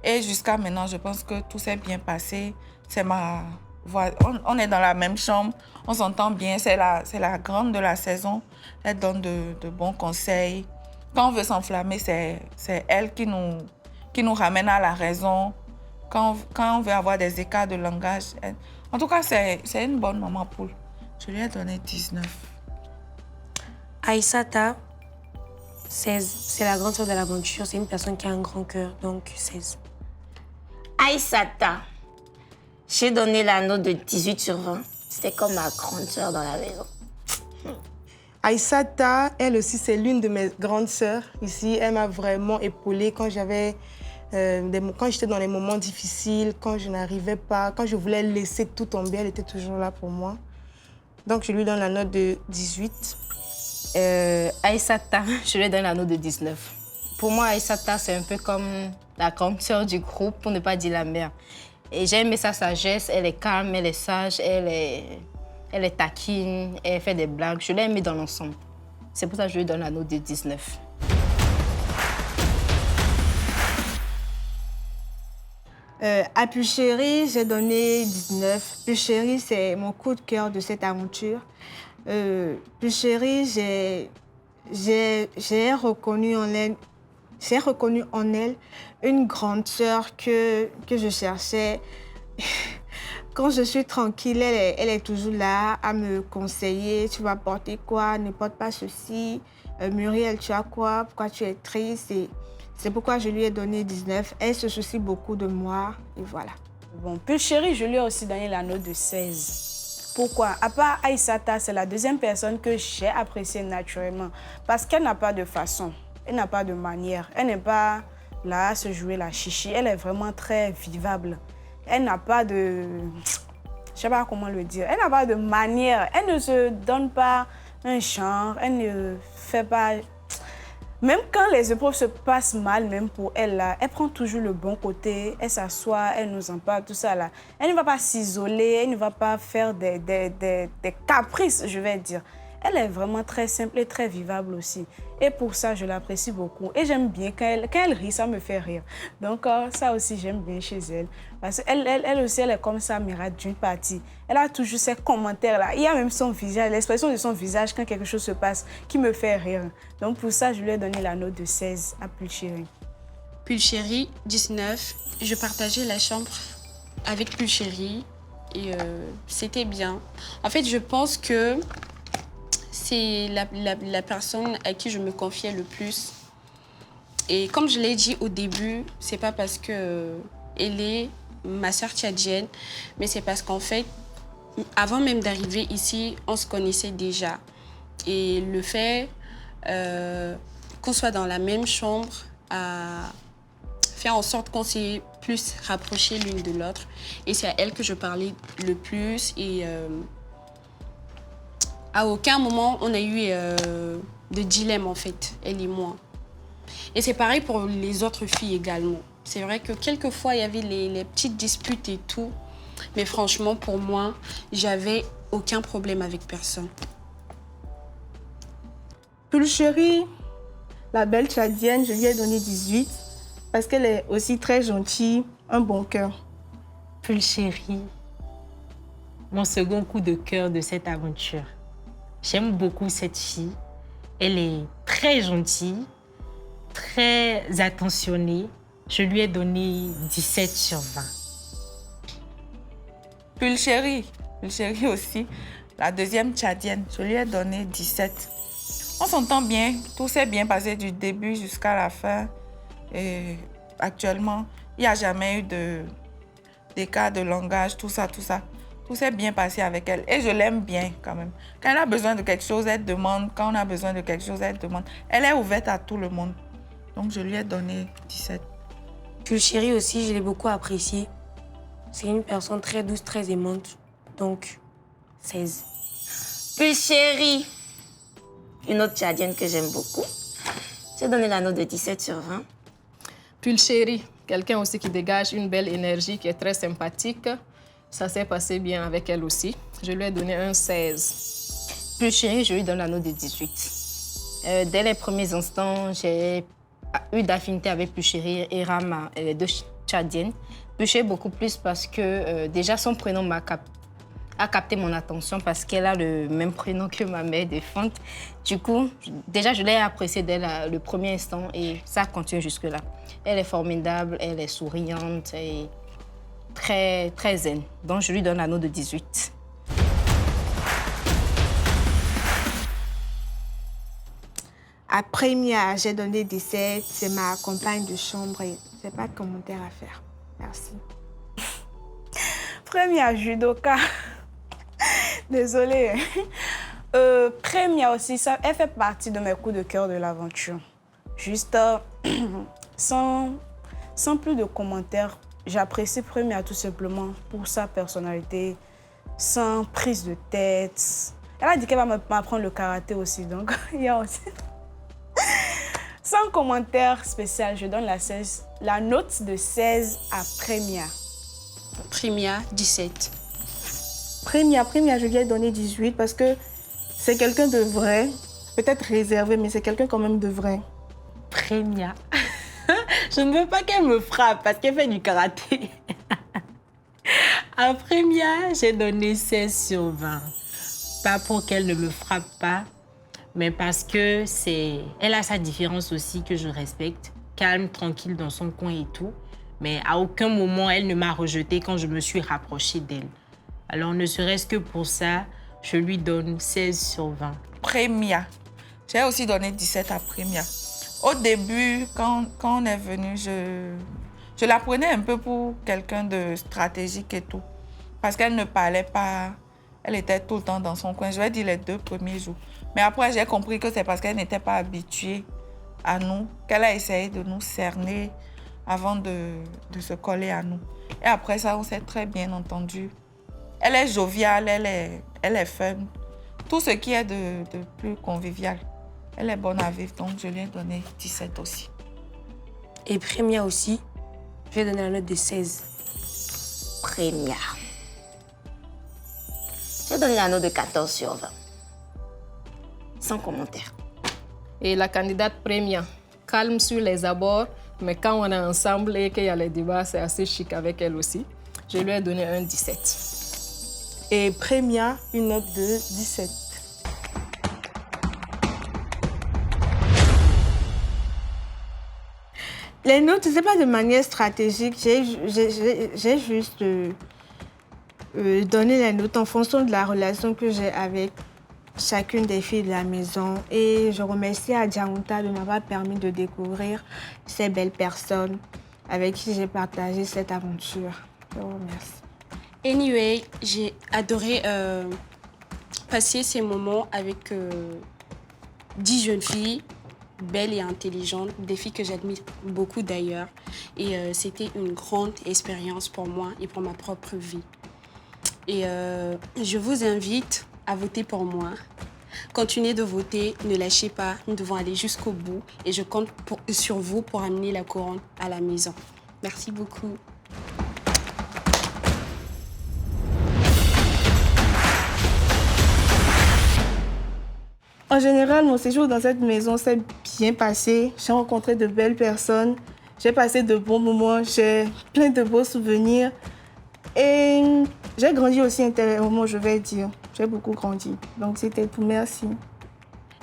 Et jusqu'à maintenant, je pense que tout s'est bien passé. C'est ma voix. On est dans la même chambre, on s'entend bien. C'est la grande de la saison. Elle donne de bons conseils. Quand on veut s'enflammer, c'est elle qui nous ramène à la raison. Quand on veut avoir des écarts de langage. En tout cas, c'est une bonne maman poule. Je lui ai donné 19. Aïssata, 16. C'est la grande sœur de l'aventure. C'est une personne qui a un grand cœur, donc 16. Aïssata, J'ai donné la note de 18 sur 20. C'était comme ma grande sœur dans la maison. Aïssata, elle aussi, c'est l'une de mes grandes sœurs. Ici, elle m'a vraiment épaulée quand j'étais dans les moments difficiles, quand je n'arrivais pas, quand je voulais laisser tout tomber, elle était toujours là pour moi. Donc, je lui donne la note de 18. Aïssata, je lui donne la note de 19. Pour moi, Aïssata, c'est un peu comme la grande sœur du groupe, pour ne pas dire la mère. Et j'ai aimé sa sagesse, elle est calme, elle est sage, elle est taquine, elle fait des blagues. Je l'ai aimée dans l'ensemble. C'est pour ça que je lui donne la note de 19. À Pulchérie, j'ai donné 19. Pulchérie, c'est mon coup de cœur de cette aventure. Pulchérie, j'ai reconnu en elle une grande sœur que je cherchais. Quand je suis tranquille, elle est toujours là à me conseiller. Tu vas porter quoi? Ne porte pas ceci. Muriel, tu as quoi? Pourquoi tu es triste? C'est pourquoi je lui ai donné 19. Elle se soucie beaucoup de moi et voilà. Bon, Pulchérie, je lui ai aussi donné la note de 16. Pourquoi? À part Aïssata, c'est la deuxième personne que j'ai appréciée naturellement. Parce qu'elle n'a pas de façon, elle n'a pas de manière. Elle n'est pas là à se jouer la chichi. Elle est vraiment très vivable. Elle n'a pas de... Je ne sais pas comment le dire. Elle n'a pas de manière. Elle ne se donne pas un genre. Elle ne fait pas... Même quand les épreuves se passent mal, même pour elle, là, elle prend toujours le bon côté. Elle s'assoit, elle nous en parle, tout ça. Là. Elle ne va pas s'isoler, elle ne va pas faire des caprices, je vais dire. Elle est vraiment très simple et très vivable aussi. Et pour ça, je l'apprécie beaucoup. Et j'aime bien quand elle rit, ça me fait rire. Donc ça aussi, j'aime bien chez elle. Parce qu'elle aussi, elle est comme ça, Mira, d'une partie. Elle a toujours ces commentaires-là. Il y a même son visage, l'expression de son visage quand quelque chose se passe qui me fait rire. Donc pour ça, je lui ai donné la note de 16 à Pulchérie. Pulchérie, 19. Je partageais la chambre avec Pulchérie et c'était bien. En fait, je pense que c'est la personne à qui je me confiais le plus. Et comme je l'ai dit au début, c'est pas parce qu'elle est ma sœur tchadienne, mais c'est parce qu'en fait, avant même d'arriver ici, on se connaissait déjà. Et le fait qu'on soit dans la même chambre a fait en sorte qu'on s'est plus rapprochés l'une de l'autre. Et c'est à elle que je parlais le plus. Et à aucun moment, on a eu de dilemme, en fait, elle et moi. Et c'est pareil pour les autres filles également. C'est vrai que quelquefois, il y avait les petites disputes et tout. Mais franchement, pour moi, j'avais aucun problème avec personne. Pulchérie, la belle tchadienne, je lui ai donné 18 parce qu'elle est aussi très gentille, un bon cœur. Pulchérie, mon second coup de cœur de cette aventure. J'aime beaucoup cette fille. Elle est très gentille, très attentionnée. Je lui ai donné 17 sur 20. Pulchérie aussi, la deuxième tchadienne, je lui ai donné 17. On s'entend bien, tout s'est bien passé du début jusqu'à la fin. Et actuellement, il n'y a jamais eu d'écart de langage, tout ça. Tout s'est bien passé avec elle et je l'aime bien quand même. Quand elle a besoin de quelque chose, elle demande. Quand on a besoin de quelque chose, elle demande. Elle est ouverte à tout le monde. Donc je lui ai donné 17. Pulchérie aussi, je l'ai beaucoup appréciée. C'est une personne très douce, très aimante. Donc, 16. Pulchérie, une autre tchadienne que j'aime beaucoup. J'ai donné la note de 17 sur 20. Pulchérie, quelqu'un aussi qui dégage une belle énergie, qui est très sympathique. Ça s'est passé bien avec elle aussi. Je lui ai donné un 16. Pulchérie, je lui donne la note de 18. Dès les premiers instants, j'ai eu d'affinité avec Pulchérie et Rama, les deux tchadiennes. Pulchérie beaucoup plus parce que déjà son prénom a capté mon attention parce qu'elle a le même prénom que ma mère défunte. Du coup, déjà, je l'ai appréciée dès le premier instant et ça continue jusque-là. Elle est formidable, elle est souriante et très, très zen. Donc, je lui donne la note de 18. À Première, j'ai donné 17. C'est ma compagne de chambre et je n'ai pas de commentaire à faire. Merci. Première judoka. Désolée. Première aussi, ça, elle fait partie de mes coups de cœur de l'aventure. Juste sans plus de commentaires, j'apprécie Première tout simplement pour sa personnalité, sans prise de tête. Elle a dit qu'elle va m'apprendre le karaté aussi, donc il y a aussi... Sans commentaire spécial, je donne la note de 16 à Première. Première, 17. Première, je lui ai donné 18 parce que c'est quelqu'un de vrai, peut-être réservé, mais c'est quelqu'un quand même de vrai. Première. Je ne veux pas qu'elle me frappe parce qu'elle fait du karaté. À Première, j'ai donné 16 sur 20. Pas pour qu'elle ne me frappe pas, mais parce que elle a sa différence aussi que je respecte. Calme, tranquille dans son coin et tout. Mais à aucun moment, elle ne m'a rejetée quand je me suis rapprochée d'elle. Alors, ne serait-ce que pour ça, je lui donne 16 sur 20. Première. J'ai aussi donné 17 à Première. Au début, quand on est venu, je la prenais un peu pour quelqu'un de stratégique et tout. Parce qu'elle ne parlait pas, elle était tout le temps dans son coin. Je vais dire les 2 premiers jours. Mais après, j'ai compris que c'est parce qu'elle n'était pas habituée à nous, qu'elle a essayé de nous cerner avant de se coller à nous. Et après ça, on s'est très bien entendu. Elle est joviale, elle est fun. Tout ce qui est de plus convivial. Elle est bonne à vivre, donc je lui ai donné 17 aussi. Et Première aussi, je vais donner la note de 16. Première. Je vais donner la note de 14 sur 20. Sans commentaire. Et la candidate Première, calme sur les abords, mais quand on est ensemble et qu'il y a les débats, c'est assez chic avec elle aussi. Je lui ai donné un 17. Et Première, une note de 17. Les notes, ce n'est pas de manière stratégique. J'ai juste donné les notes en fonction de la relation que j'ai avec chacune des filles de la maison. Et je remercie Adjaunta de m'avoir permis de découvrir ces belles personnes avec qui j'ai partagé cette aventure. Je vous remercie. Anyway, j'ai adoré passer ces moments avec 10 jeunes filles, belles et intelligentes, des filles que j'admire beaucoup d'ailleurs. Et c'était une grande expérience pour moi et pour ma propre vie. Et je vous invite à voter pour moi. Continuez de voter, ne lâchez pas, nous devons aller jusqu'au bout. Et je compte sur vous pour amener la couronne à la maison. Merci beaucoup. En général, mon séjour dans cette maison s'est bien passé. J'ai rencontré de belles personnes. J'ai passé de bons moments. J'ai plein de beaux souvenirs. Et j'ai grandi aussi intérieurement, je vais dire. J'ai beaucoup grandi. Donc, c'était tout. Merci.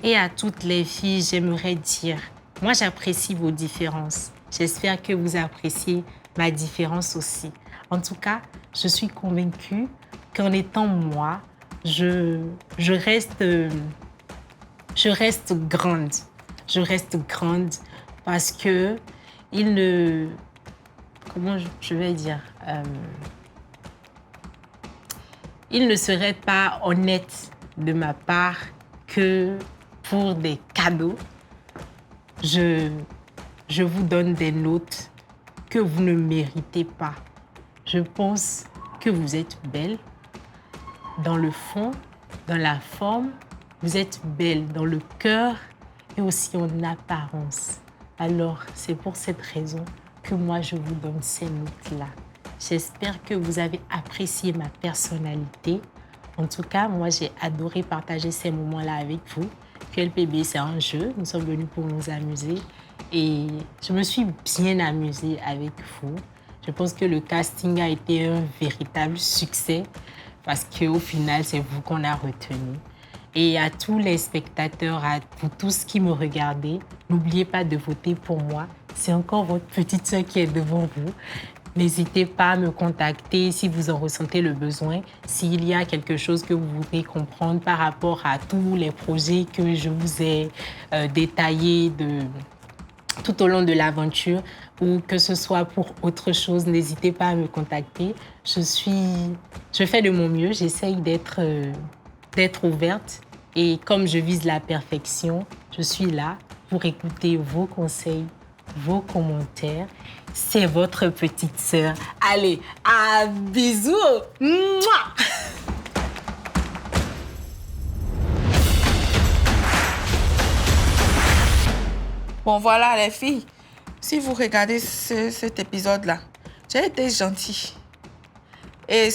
Et à toutes les filles, j'aimerais dire, moi, j'apprécie vos différences. J'espère que vous appréciez ma différence aussi. En tout cas, je suis convaincue qu'en étant moi, je reste grande. Je reste grande parce que comment je vais dire, il ne serait pas honnête de ma part que pour des cadeaux, je vous donne des notes que vous ne méritez pas. Je pense que vous êtes belle dans le fond, dans la forme. Vous êtes belle dans le cœur et aussi en apparence. Alors, c'est pour cette raison que moi, je vous donne ces notes-là. J'espère que vous avez apprécié ma personnalité. En tout cas, moi, j'ai adoré partager ces moments-là avec vous. QLPB, c'est un jeu. Nous sommes venus pour nous amuser. Et je me suis bien amusée avec vous. Je pense que le casting a été un véritable succès parce qu'au final, c'est vous qu'on a retenu. Et à tous les spectateurs, à vous tous qui me regardez, n'oubliez pas de voter pour moi. C'est encore votre petite sœur qui est devant vous. N'hésitez pas à me contacter si vous en ressentez le besoin, s'il y a quelque chose que vous voudrez comprendre par rapport à tous les projets que je vous ai détaillés tout au long de l'aventure ou que ce soit pour autre chose, n'hésitez pas à me contacter. Je fais de mon mieux, j'essaye d'être ouverte et comme je vise la perfection, je suis là pour écouter vos conseils, vos commentaires. C'est votre petite sœur. Allez, à bisous. Mouah. Bon, voilà, les filles. Si vous regardez cet épisode-là, j'ai été gentille. Et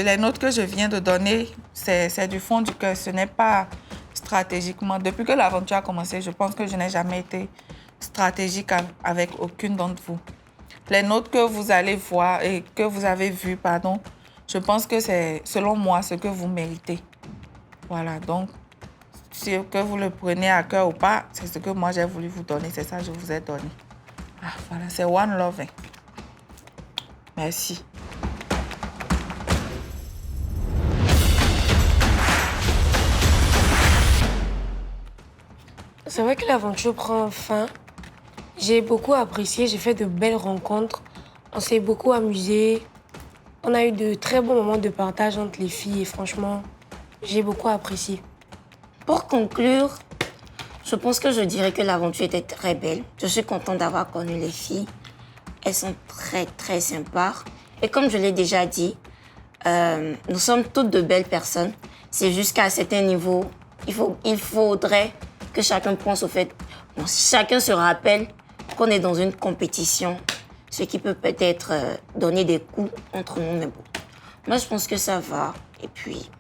les notes que je viens de donner, c'est du fond du cœur. Ce n'est pas stratégiquement. Depuis que l'aventure a commencé, je pense que je n'ai jamais été stratégique avec aucune d'entre vous. Les notes que vous allez voir et que vous avez vues, je pense que c'est, selon moi, ce que vous méritez. Voilà, donc, si que vous le prenez à cœur ou pas, c'est ce que moi j'ai voulu vous donner. C'est ça que je vous ai donné. Ah, voilà, c'est One Love. Merci. C'est vrai que l'aventure prend fin. J'ai beaucoup apprécié, j'ai fait de belles rencontres. On s'est beaucoup amusé. On a eu de très bons moments de partage entre les filles et franchement, j'ai beaucoup apprécié. Pour conclure, je pense que je dirais que l'aventure était très belle. Je suis contente d'avoir connu les filles. Elles sont très, très sympas. Et comme je l'ai déjà dit, nous sommes toutes de belles personnes. C'est juste qu'à un certain niveau, il faudrait que chacun pense au fait, chacun se rappelle qu'on est dans une compétition, ce qui peut peut-être donner des coups entre nous. Mais bon, moi, je pense que ça va. Et puis,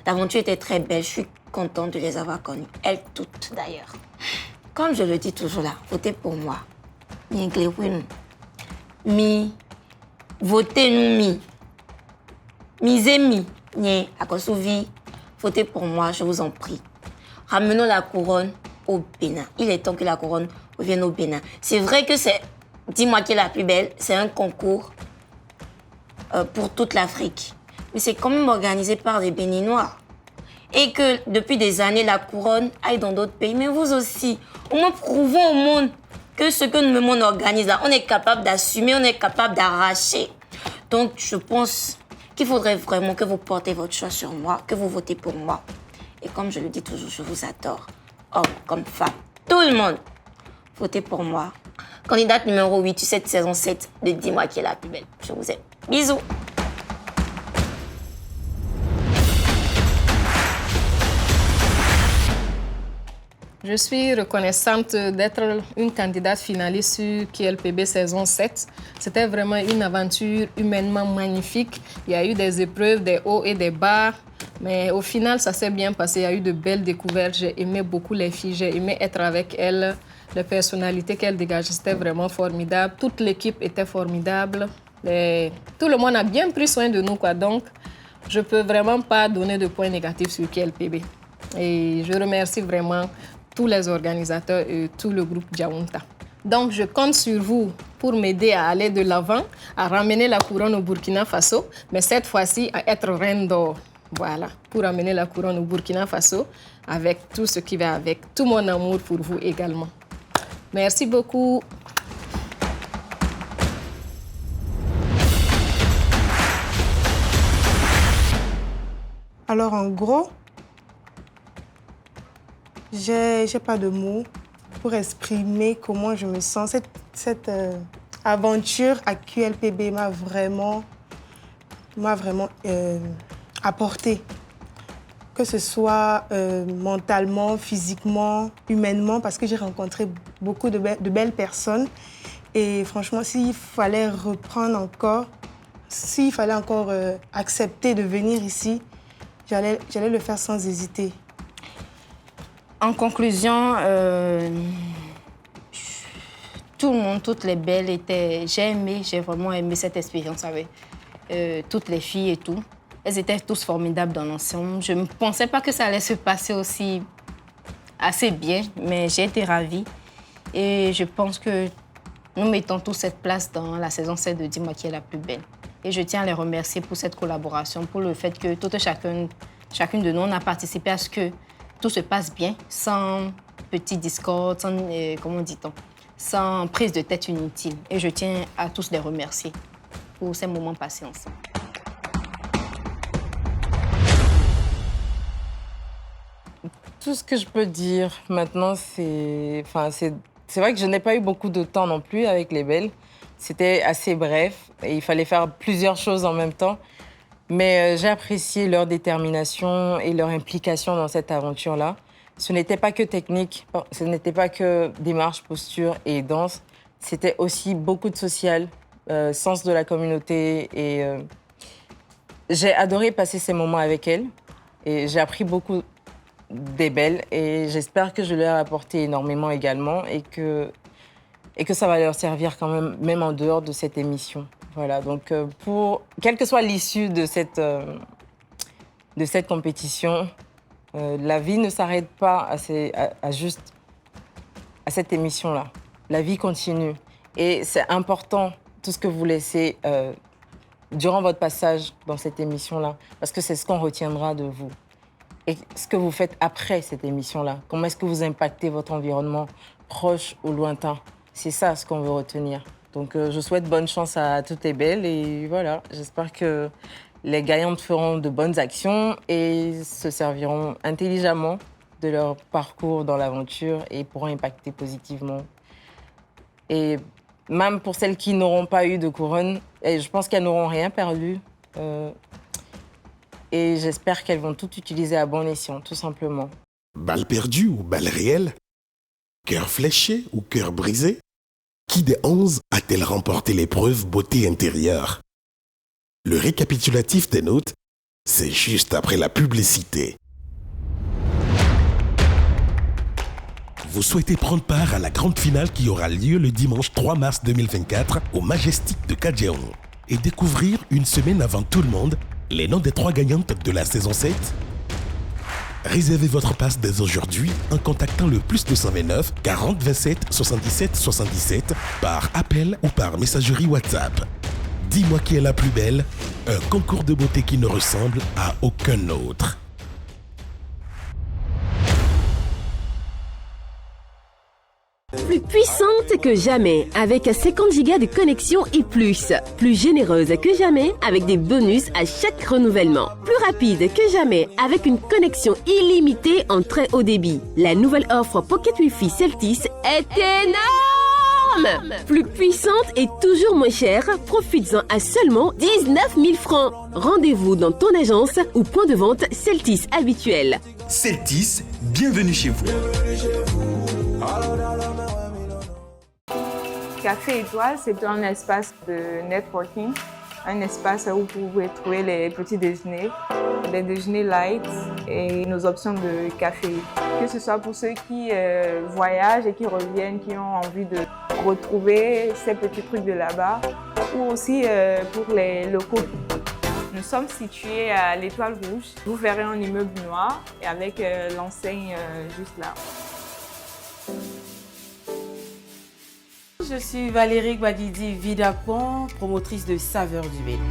l'aventure était très belle. Je suis contente de les avoir connues. Elles toutes, d'ailleurs. Comme je le dis toujours là, votez pour moi. Votez-nous, misez-mi, votez pour moi, je vous en prie. Ramenons la couronne au Bénin. Il est temps que la couronne revienne au Bénin. C'est vrai que c'est, dis-moi qui est la plus belle, c'est un concours pour toute l'Afrique. Mais c'est quand même organisé par les Béninois. Et que depuis des années, la couronne aille dans d'autres pays. Mais vous aussi, au moins prouvons au monde que ce que le monde organise là, on est capable d'assumer, on est capable d'arracher. Donc je pense qu'il faudrait vraiment que vous portez votre choix sur moi, que vous votez pour moi. Et comme je le dis toujours, je vous adore. Homme comme femme, tout le monde, votez pour moi. Candidate numéro 8 de cette saison 7 de Dis-moi qui est la plus belle. Je vous aime. Bisous. Je suis reconnaissante d'être une candidate finaliste sur QLPB saison 7. C'était vraiment une aventure humainement magnifique. Il y a eu des épreuves, des hauts et des bas. Mais au final, ça s'est bien passé. Il y a eu de belles découvertes. J'ai aimé beaucoup les filles. J'ai aimé être avec elles. Les personnalités qu'elles dégageaient, c'était vraiment formidable. Toute l'équipe était formidable. Tout le monde a bien pris soin de nous, quoi. Donc, je ne peux vraiment pas donner de points négatifs sur QLPB. Et je remercie vraiment tous les organisateurs et tout le groupe Djaounta. Donc, je compte sur vous pour m'aider à aller de l'avant, à ramener la couronne au Burkina Faso, mais cette fois-ci à être reine d'or. Voilà, pour amener la couronne au Burkina Faso avec tout ce qui va avec, tout mon amour pour vous également. Merci beaucoup. Alors, en gros, j'ai pas de mots pour exprimer comment je me sens. Cette aventure à QLPB m'a vraiment apporté. Que ce soit mentalement, physiquement, humainement, parce que j'ai rencontré beaucoup de belles personnes. Et franchement, s'il fallait reprendre encore, s'il fallait encore accepter de venir ici, j'allais le faire sans hésiter. En conclusion, tout le monde, toutes les belles étaient... J'ai vraiment aimé cette expérience avec toutes les filles et tout. Elles étaient tous formidables dans l'ensemble. Je ne pensais pas que ça allait se passer aussi assez bien, mais j'ai été ravie. Et je pense que nous mettons tous cette place dans la saison 7 de Dis-moi qui est la plus belle. Et je tiens à les remercier pour cette collaboration, pour le fait que chacune de nous, on a participé à ce que tout se passe bien, sans petit discorde, sans, comment dit-on, sans prise de tête inutile. Et je tiens à tous les remercier pour ces moments passés ensemble. Tout ce que je peux dire maintenant, c'est vrai que je n'ai pas eu beaucoup de temps non plus avec les Belles. C'était assez bref et il fallait faire plusieurs choses en même temps. Mais j'ai apprécié leur détermination et leur implication dans cette aventure-là. Ce n'était pas que technique, ce n'était pas que démarche, posture et danse. C'était aussi beaucoup de social, sens de la communauté. Et j'ai adoré passer ces moments avec elles. Et j'ai appris beaucoup des Belles. Et j'espère que je leur ai apporté énormément également et que ça va leur servir quand même en dehors de cette émission. Voilà, donc quelle que soit l'issue de cette compétition, la vie ne s'arrête pas juste à cette émission-là. La vie continue. Et c'est important, tout ce que vous laissez durant votre passage dans cette émission-là, parce que c'est ce qu'on retiendra de vous. Et ce que vous faites après cette émission-là, comment est-ce que vous impactez votre environnement proche ou lointain, c'est ça ce qu'on veut retenir. Donc je souhaite bonne chance à toutes les Belles et voilà, j'espère que les gagnantes feront de bonnes actions et se serviront intelligemment de leur parcours dans l'aventure et pourront impacter positivement. Et même pour celles qui n'auront pas eu de couronne, je pense qu'elles n'auront rien perdu. Et j'espère qu'elles vont tout utiliser à bon escient, tout simplement. Balle perdue ou balle réelle? Cœur fléché ou cœur brisé? Qui des 11 a-t-elle remporté l'épreuve beauté intérieure? Le récapitulatif des notes, c'est juste après la publicité. Vous souhaitez prendre part à la grande finale qui aura lieu le dimanche 3 mars 2024 au Majestic de Kadjeon et découvrir une semaine avant tout le monde les noms des 3 gagnantes de la saison 7? Réservez votre passe dès aujourd'hui en contactant le +229 40 27 77 77 par appel ou par messagerie WhatsApp. Dis-moi qui est la plus belle, un concours de beauté qui ne ressemble à aucun autre. Plus puissante que jamais avec 50 Go de connexion et plus. Plus généreuse que jamais avec des bonus à chaque renouvellement. Plus rapide que jamais avec une connexion illimitée en très haut débit. La nouvelle offre Pocket Wi-Fi Celtis est énorme. Plus puissante et toujours moins chère, profites-en à seulement 19 000 francs. Rendez-vous dans ton agence ou point de vente Celtis habituel. Celtis, bienvenue chez vous. Café Étoile, c'est un espace de networking, un espace où vous pouvez trouver les petits déjeuners, des déjeuners light et nos options de café. Que ce soit pour ceux qui voyagent et qui reviennent, qui ont envie de retrouver ces petits trucs de là-bas, ou aussi pour les locaux. Nous sommes situés à l'Étoile Rouge. Vous verrez un immeuble noir et avec l'enseigne juste là. Je suis Valérie Guadidi Vidapon, promotrice de Saveurs du Bénin.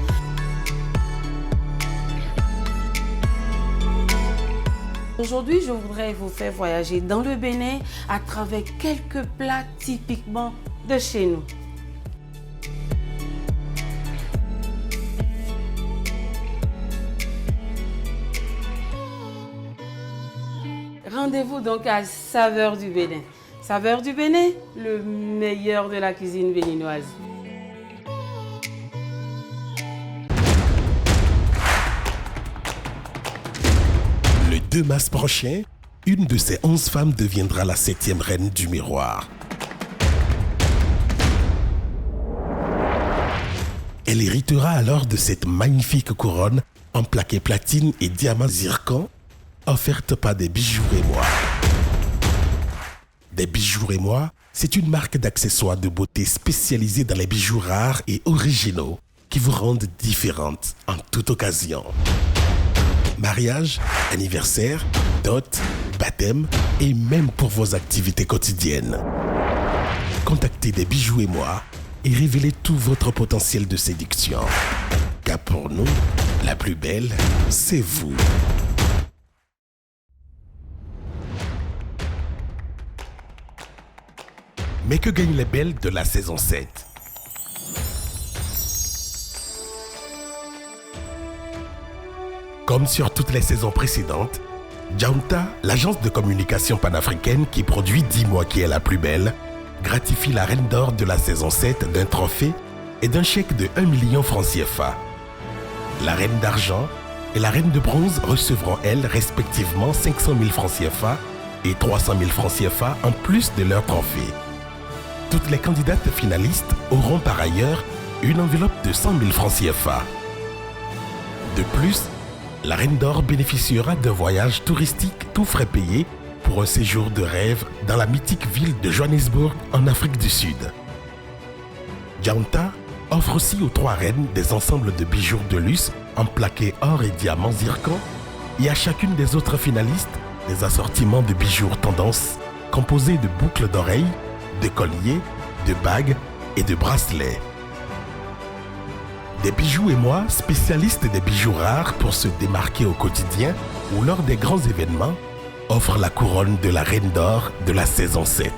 Aujourd'hui, je voudrais vous faire voyager dans le Bénin à travers quelques plats typiquement de chez nous. Rendez-vous donc à Saveurs du Bénin. Saveurs du Bénin, le meilleur de la cuisine béninoise. Le 2 mars prochain, une de ces 11 femmes deviendra la 7e reine du miroir. Elle héritera alors de cette magnifique couronne en plaqué platine et diamant zircon, offerte par des bijoux Rémois. Des bijoux Rémois, c'est une marque d'accessoires de beauté spécialisée dans les bijoux rares et originaux qui vous rendent différentes en toute occasion. Mariage, anniversaire, dot, baptême et même pour vos activités quotidiennes. Contactez des bijoux Rémois et révélez tout votre potentiel de séduction. Car pour nous, la plus belle, c'est vous. Mais que gagnent les belles de la saison 7? Comme sur toutes les saisons précédentes, Djaounta, l'agence de communication panafricaine qui produit Dis-moi qui est la plus belle, gratifie la reine d'or de la saison 7 d'un trophée et d'un chèque de 1 million francs CFA. La reine d'argent et la reine de bronze recevront, elles, respectivement 500 000 francs CFA et 300 000 francs CFA en plus de leur trophée. Toutes les candidates finalistes auront par ailleurs une enveloppe de 100 000 francs CFA. De plus, la reine d'or bénéficiera d'un voyage touristique tout frais payé pour un séjour de rêve dans la mythique ville de Johannesburg en Afrique du Sud. Djaounta offre aussi aux 3 reines des ensembles de bijoux de luxe en plaqué or et diamants zircon et à chacune des autres finalistes des assortiments de bijoux tendance composés de boucles d'oreilles, de colliers, de bagues et de bracelets. Des bijoux émois, spécialistes des bijoux rares pour se démarquer au quotidien ou lors des grands événements, offrent la couronne de la reine d'or de la saison 7.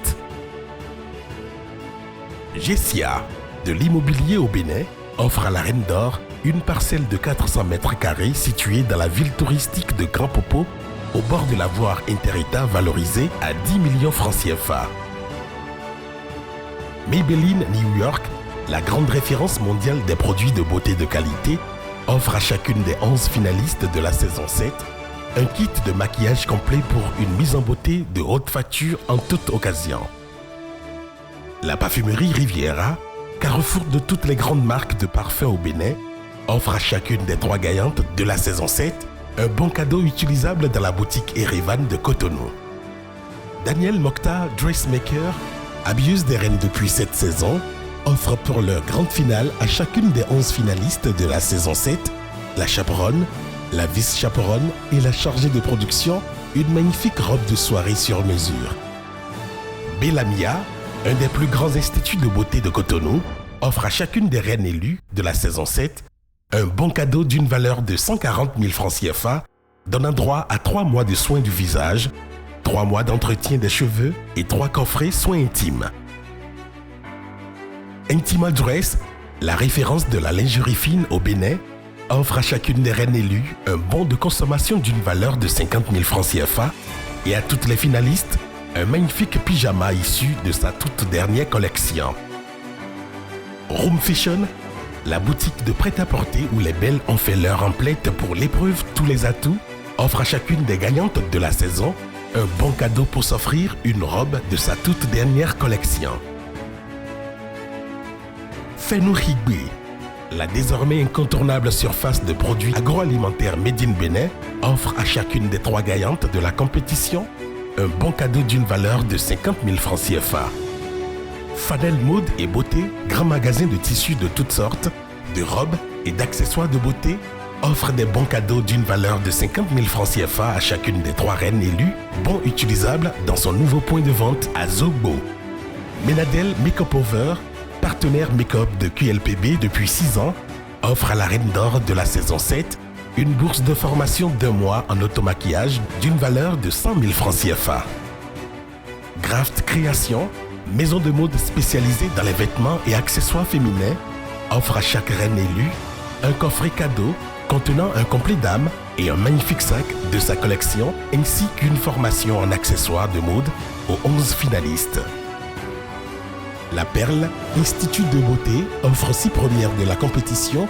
Gessia, de l'immobilier au Bénin, offre à la reine d'or une parcelle de 400 mètres carrés située dans la ville touristique de Grand Popo, au bord de la voie Inter-État valorisée à 10 millions francs CFA. Maybelline New York, la grande référence mondiale des produits de beauté de qualité, offre à chacune des 11 finalistes de la saison 7 un kit de maquillage complet pour une mise en beauté de haute facture en toute occasion. La parfumerie Riviera, carrefour de toutes les grandes marques de parfums au Bénin, offre à chacune des 3 gagnantes de la saison 7 un bon cadeau utilisable dans la boutique Erevan de Cotonou. Daniel Mokhtar Dressmaker, habilleuse des reines depuis cette saison, offre pour leur grande finale à chacune des 11 finalistes de la saison 7, la chaperonne, la vice-chaperonne et la chargée de production, une magnifique robe de soirée sur mesure. Bellamia, un des plus grands instituts de beauté de Cotonou, offre à chacune des reines élues de la saison 7 un bon cadeau d'une valeur de 140 000 francs CFA, donnant droit à 3 mois de soins du visage, 3 mois d'entretien des cheveux et 3 coffrets soins intimes. Intima Dress, la référence de la lingerie fine au Bénin, offre à chacune des reines élues un bon de consommation d'une valeur de 50 000 francs CFA et à toutes les finalistes un magnifique pyjama issu de sa toute dernière collection. Room Fashion, la boutique de prêt-à-porter où les belles ont fait leur emplette pour l'épreuve Tous les atouts, offre à chacune des gagnantes de la saison un bon cadeau pour s'offrir une robe de sa toute dernière collection. Fenou Higbe, la désormais incontournable surface de produits agroalimentaires Made in Bénin, offre à chacune des 3 gagnantes de la compétition un bon cadeau d'une valeur de 50 000 francs CFA. Fanel Mode et Beauté, grand magasin de tissus de toutes sortes, de robes et d'accessoires de beauté, offre des bons cadeaux d'une valeur de 50 000 francs CFA à chacune des 3 reines élues, bons utilisables dans son nouveau point de vente à Zogbo. Menadel Makeup Over, partenaire make-up de QLPB depuis 6 ans, offre à la reine d'or de la saison 7 une bourse de formation d'1 mois en automaquillage d'une valeur de 100 000 francs CFA. Graft Création, maison de mode spécialisée dans les vêtements et accessoires féminins, offre à chaque reine élue un coffret cadeau contenant un complet d'âme et un magnifique sac de sa collection ainsi qu'une formation en accessoires de mode aux 11 finalistes. La Perle, institut de beauté, offre 6 premières de la compétition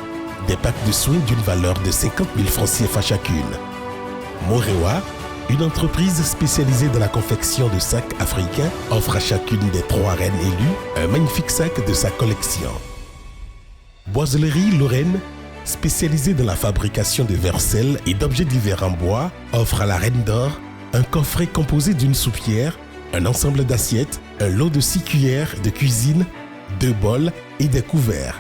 des packs de soins d'une valeur de 50 000 francs CFA chacune. Morewa, une entreprise spécialisée dans la confection de sacs africains, offre à chacune des 3 reines élues un magnifique sac de sa collection. Boisellerie Lorraine, spécialisée dans la fabrication de vaisselle et d'objets divers en bois, offre à la reine d'or un coffret composé d'une soupière, un ensemble d'assiettes, un lot de 6 cuillères de cuisine, 2 bols et des couverts.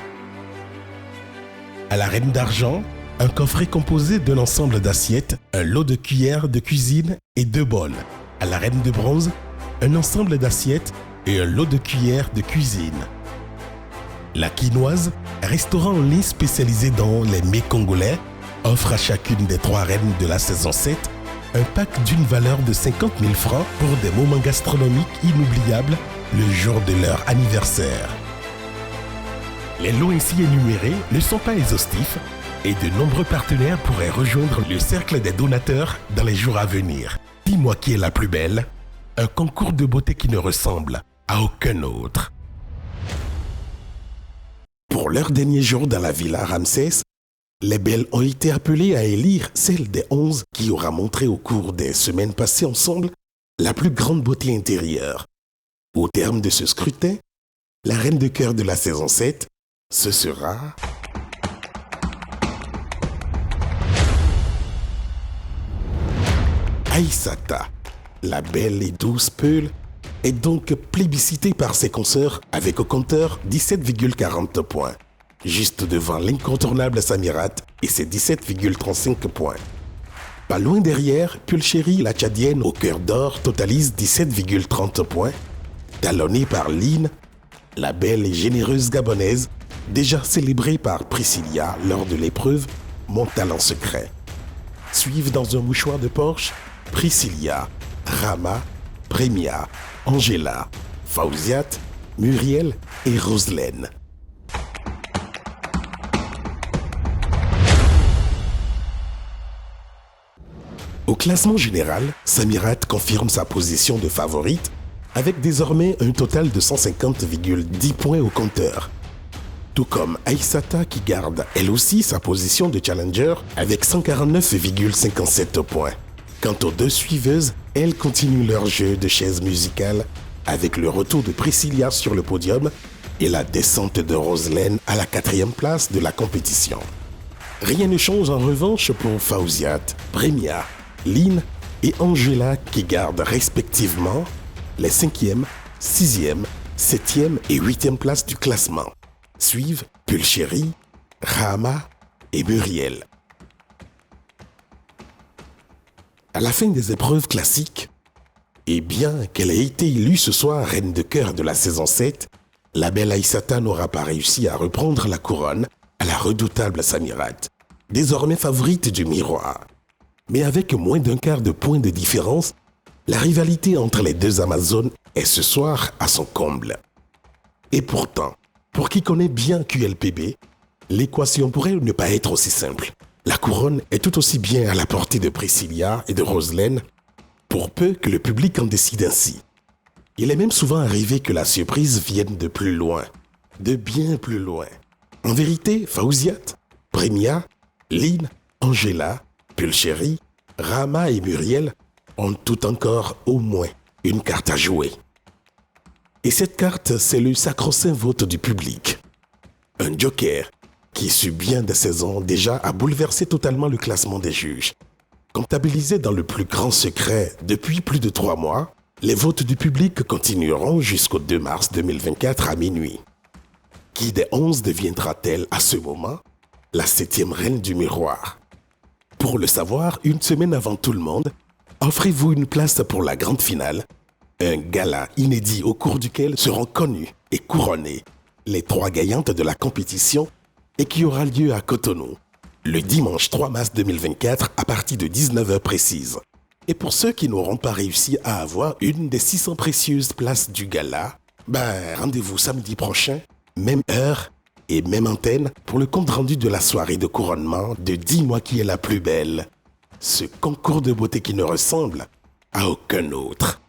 À la reine d'argent, un coffret composé d'un ensemble d'assiettes, un lot de cuillères de cuisine et 2 bols. À la reine de bronze, un ensemble d'assiettes et un lot de cuillères de cuisine. La Quinoise, restaurant en ligne spécialisé dans les mets congolais, offre à chacune des 3 reines de la saison 7 un pack d'une valeur de 50 000 francs pour des moments gastronomiques inoubliables le jour de leur anniversaire. Les lots ici énumérés ne sont pas exhaustifs et de nombreux partenaires pourraient rejoindre le cercle des donateurs dans les jours à venir. Dis-moi qui est la plus belle, un concours de beauté qui ne ressemble à aucun autre. Pour leur dernier jour dans la villa Ramsès, les belles ont été appelées à élire celle des 11 qui aura montré au cours des semaines passées ensemble la plus grande beauté intérieure. Au terme de ce scrutin, la reine de cœur de la saison 7, ce sera... Aïssata, la belle et douce Peul, est donc plébiscitée par ses consoeurs avec au compteur 17,40 points, juste devant l'incontournable Samirat et ses 17,35 points. Pas loin derrière, Pulchérie, la Tchadienne au cœur d'or, totalise 17,30 points, talonnée par Lynn, la belle et généreuse Gabonaise, déjà célébrée par Priscilla lors de l'épreuve Mon talent secret. Suivent dans un mouchoir de Porsche Priscilla, Rama, Premia, Angela, Fauziat, Muriel et Roselaine. Au classement général, Samirat confirme sa position de favorite avec désormais un total de 150,10 points au compteur. Tout comme Aïssata qui garde elle aussi sa position de challenger avec 149,57 points. Quant aux deux suiveuses, elles continuent leur jeu de chaise musicale avec le retour de Priscilla sur le podium et la descente de Roselaine à la 4e place de la compétition. Rien ne change en revanche pour Fauziat, Premia, Lynn et Angela qui gardent respectivement les 5e, 6e, 7e et 8e places du classement. Suivent Pulchérie, Rama et Muriel. À la fin des épreuves classiques, et bien qu'elle ait été élue ce soir reine de cœur de la saison 7, la belle Aïssata n'aura pas réussi à reprendre la couronne à la redoutable Samirat, désormais favorite du miroir. Mais avec moins d'un quart de point de différence, la rivalité entre les deux Amazones est ce soir à son comble. Et pourtant, pour qui connaît bien QLPB, l'équation pourrait ne pas être aussi simple. La couronne est tout aussi bien à la portée de Priscilla et de Roselaine, pour peu que le public en décide ainsi. Il est même souvent arrivé que la surprise vienne de plus loin, de bien plus loin. En vérité, Fauziat, Premia, Lynn, Angela, Pulchérie, Rama et Muriel ont tout encore au moins une carte à jouer. Et cette carte, c'est le sacro-saint vote du public. Un joker qui, sur bien des saisons déjà, a bouleversé totalement le classement des juges. Comptabilisé dans le plus grand secret depuis plus de 3 mois, les votes du public continueront jusqu'au 2 mars 2024 à minuit. Qui des 11 deviendra-t-elle à ce moment la 7e reine du miroir? Pour le savoir, une semaine avant tout le monde, offrez-vous une place pour la grande finale, un gala inédit au cours duquel seront connues et couronnées les 3 gagnantes de la compétition et qui aura lieu à Cotonou, le dimanche 3 mars 2024 à partir de 19h précises. Et pour ceux qui n'auront pas réussi à avoir une des 600 précieuses places du gala, rendez-vous samedi prochain, même heure et même antenne pour le compte rendu de la soirée de couronnement de Dis-moi qui est la plus belle. Ce concours de beauté qui ne ressemble à aucun autre.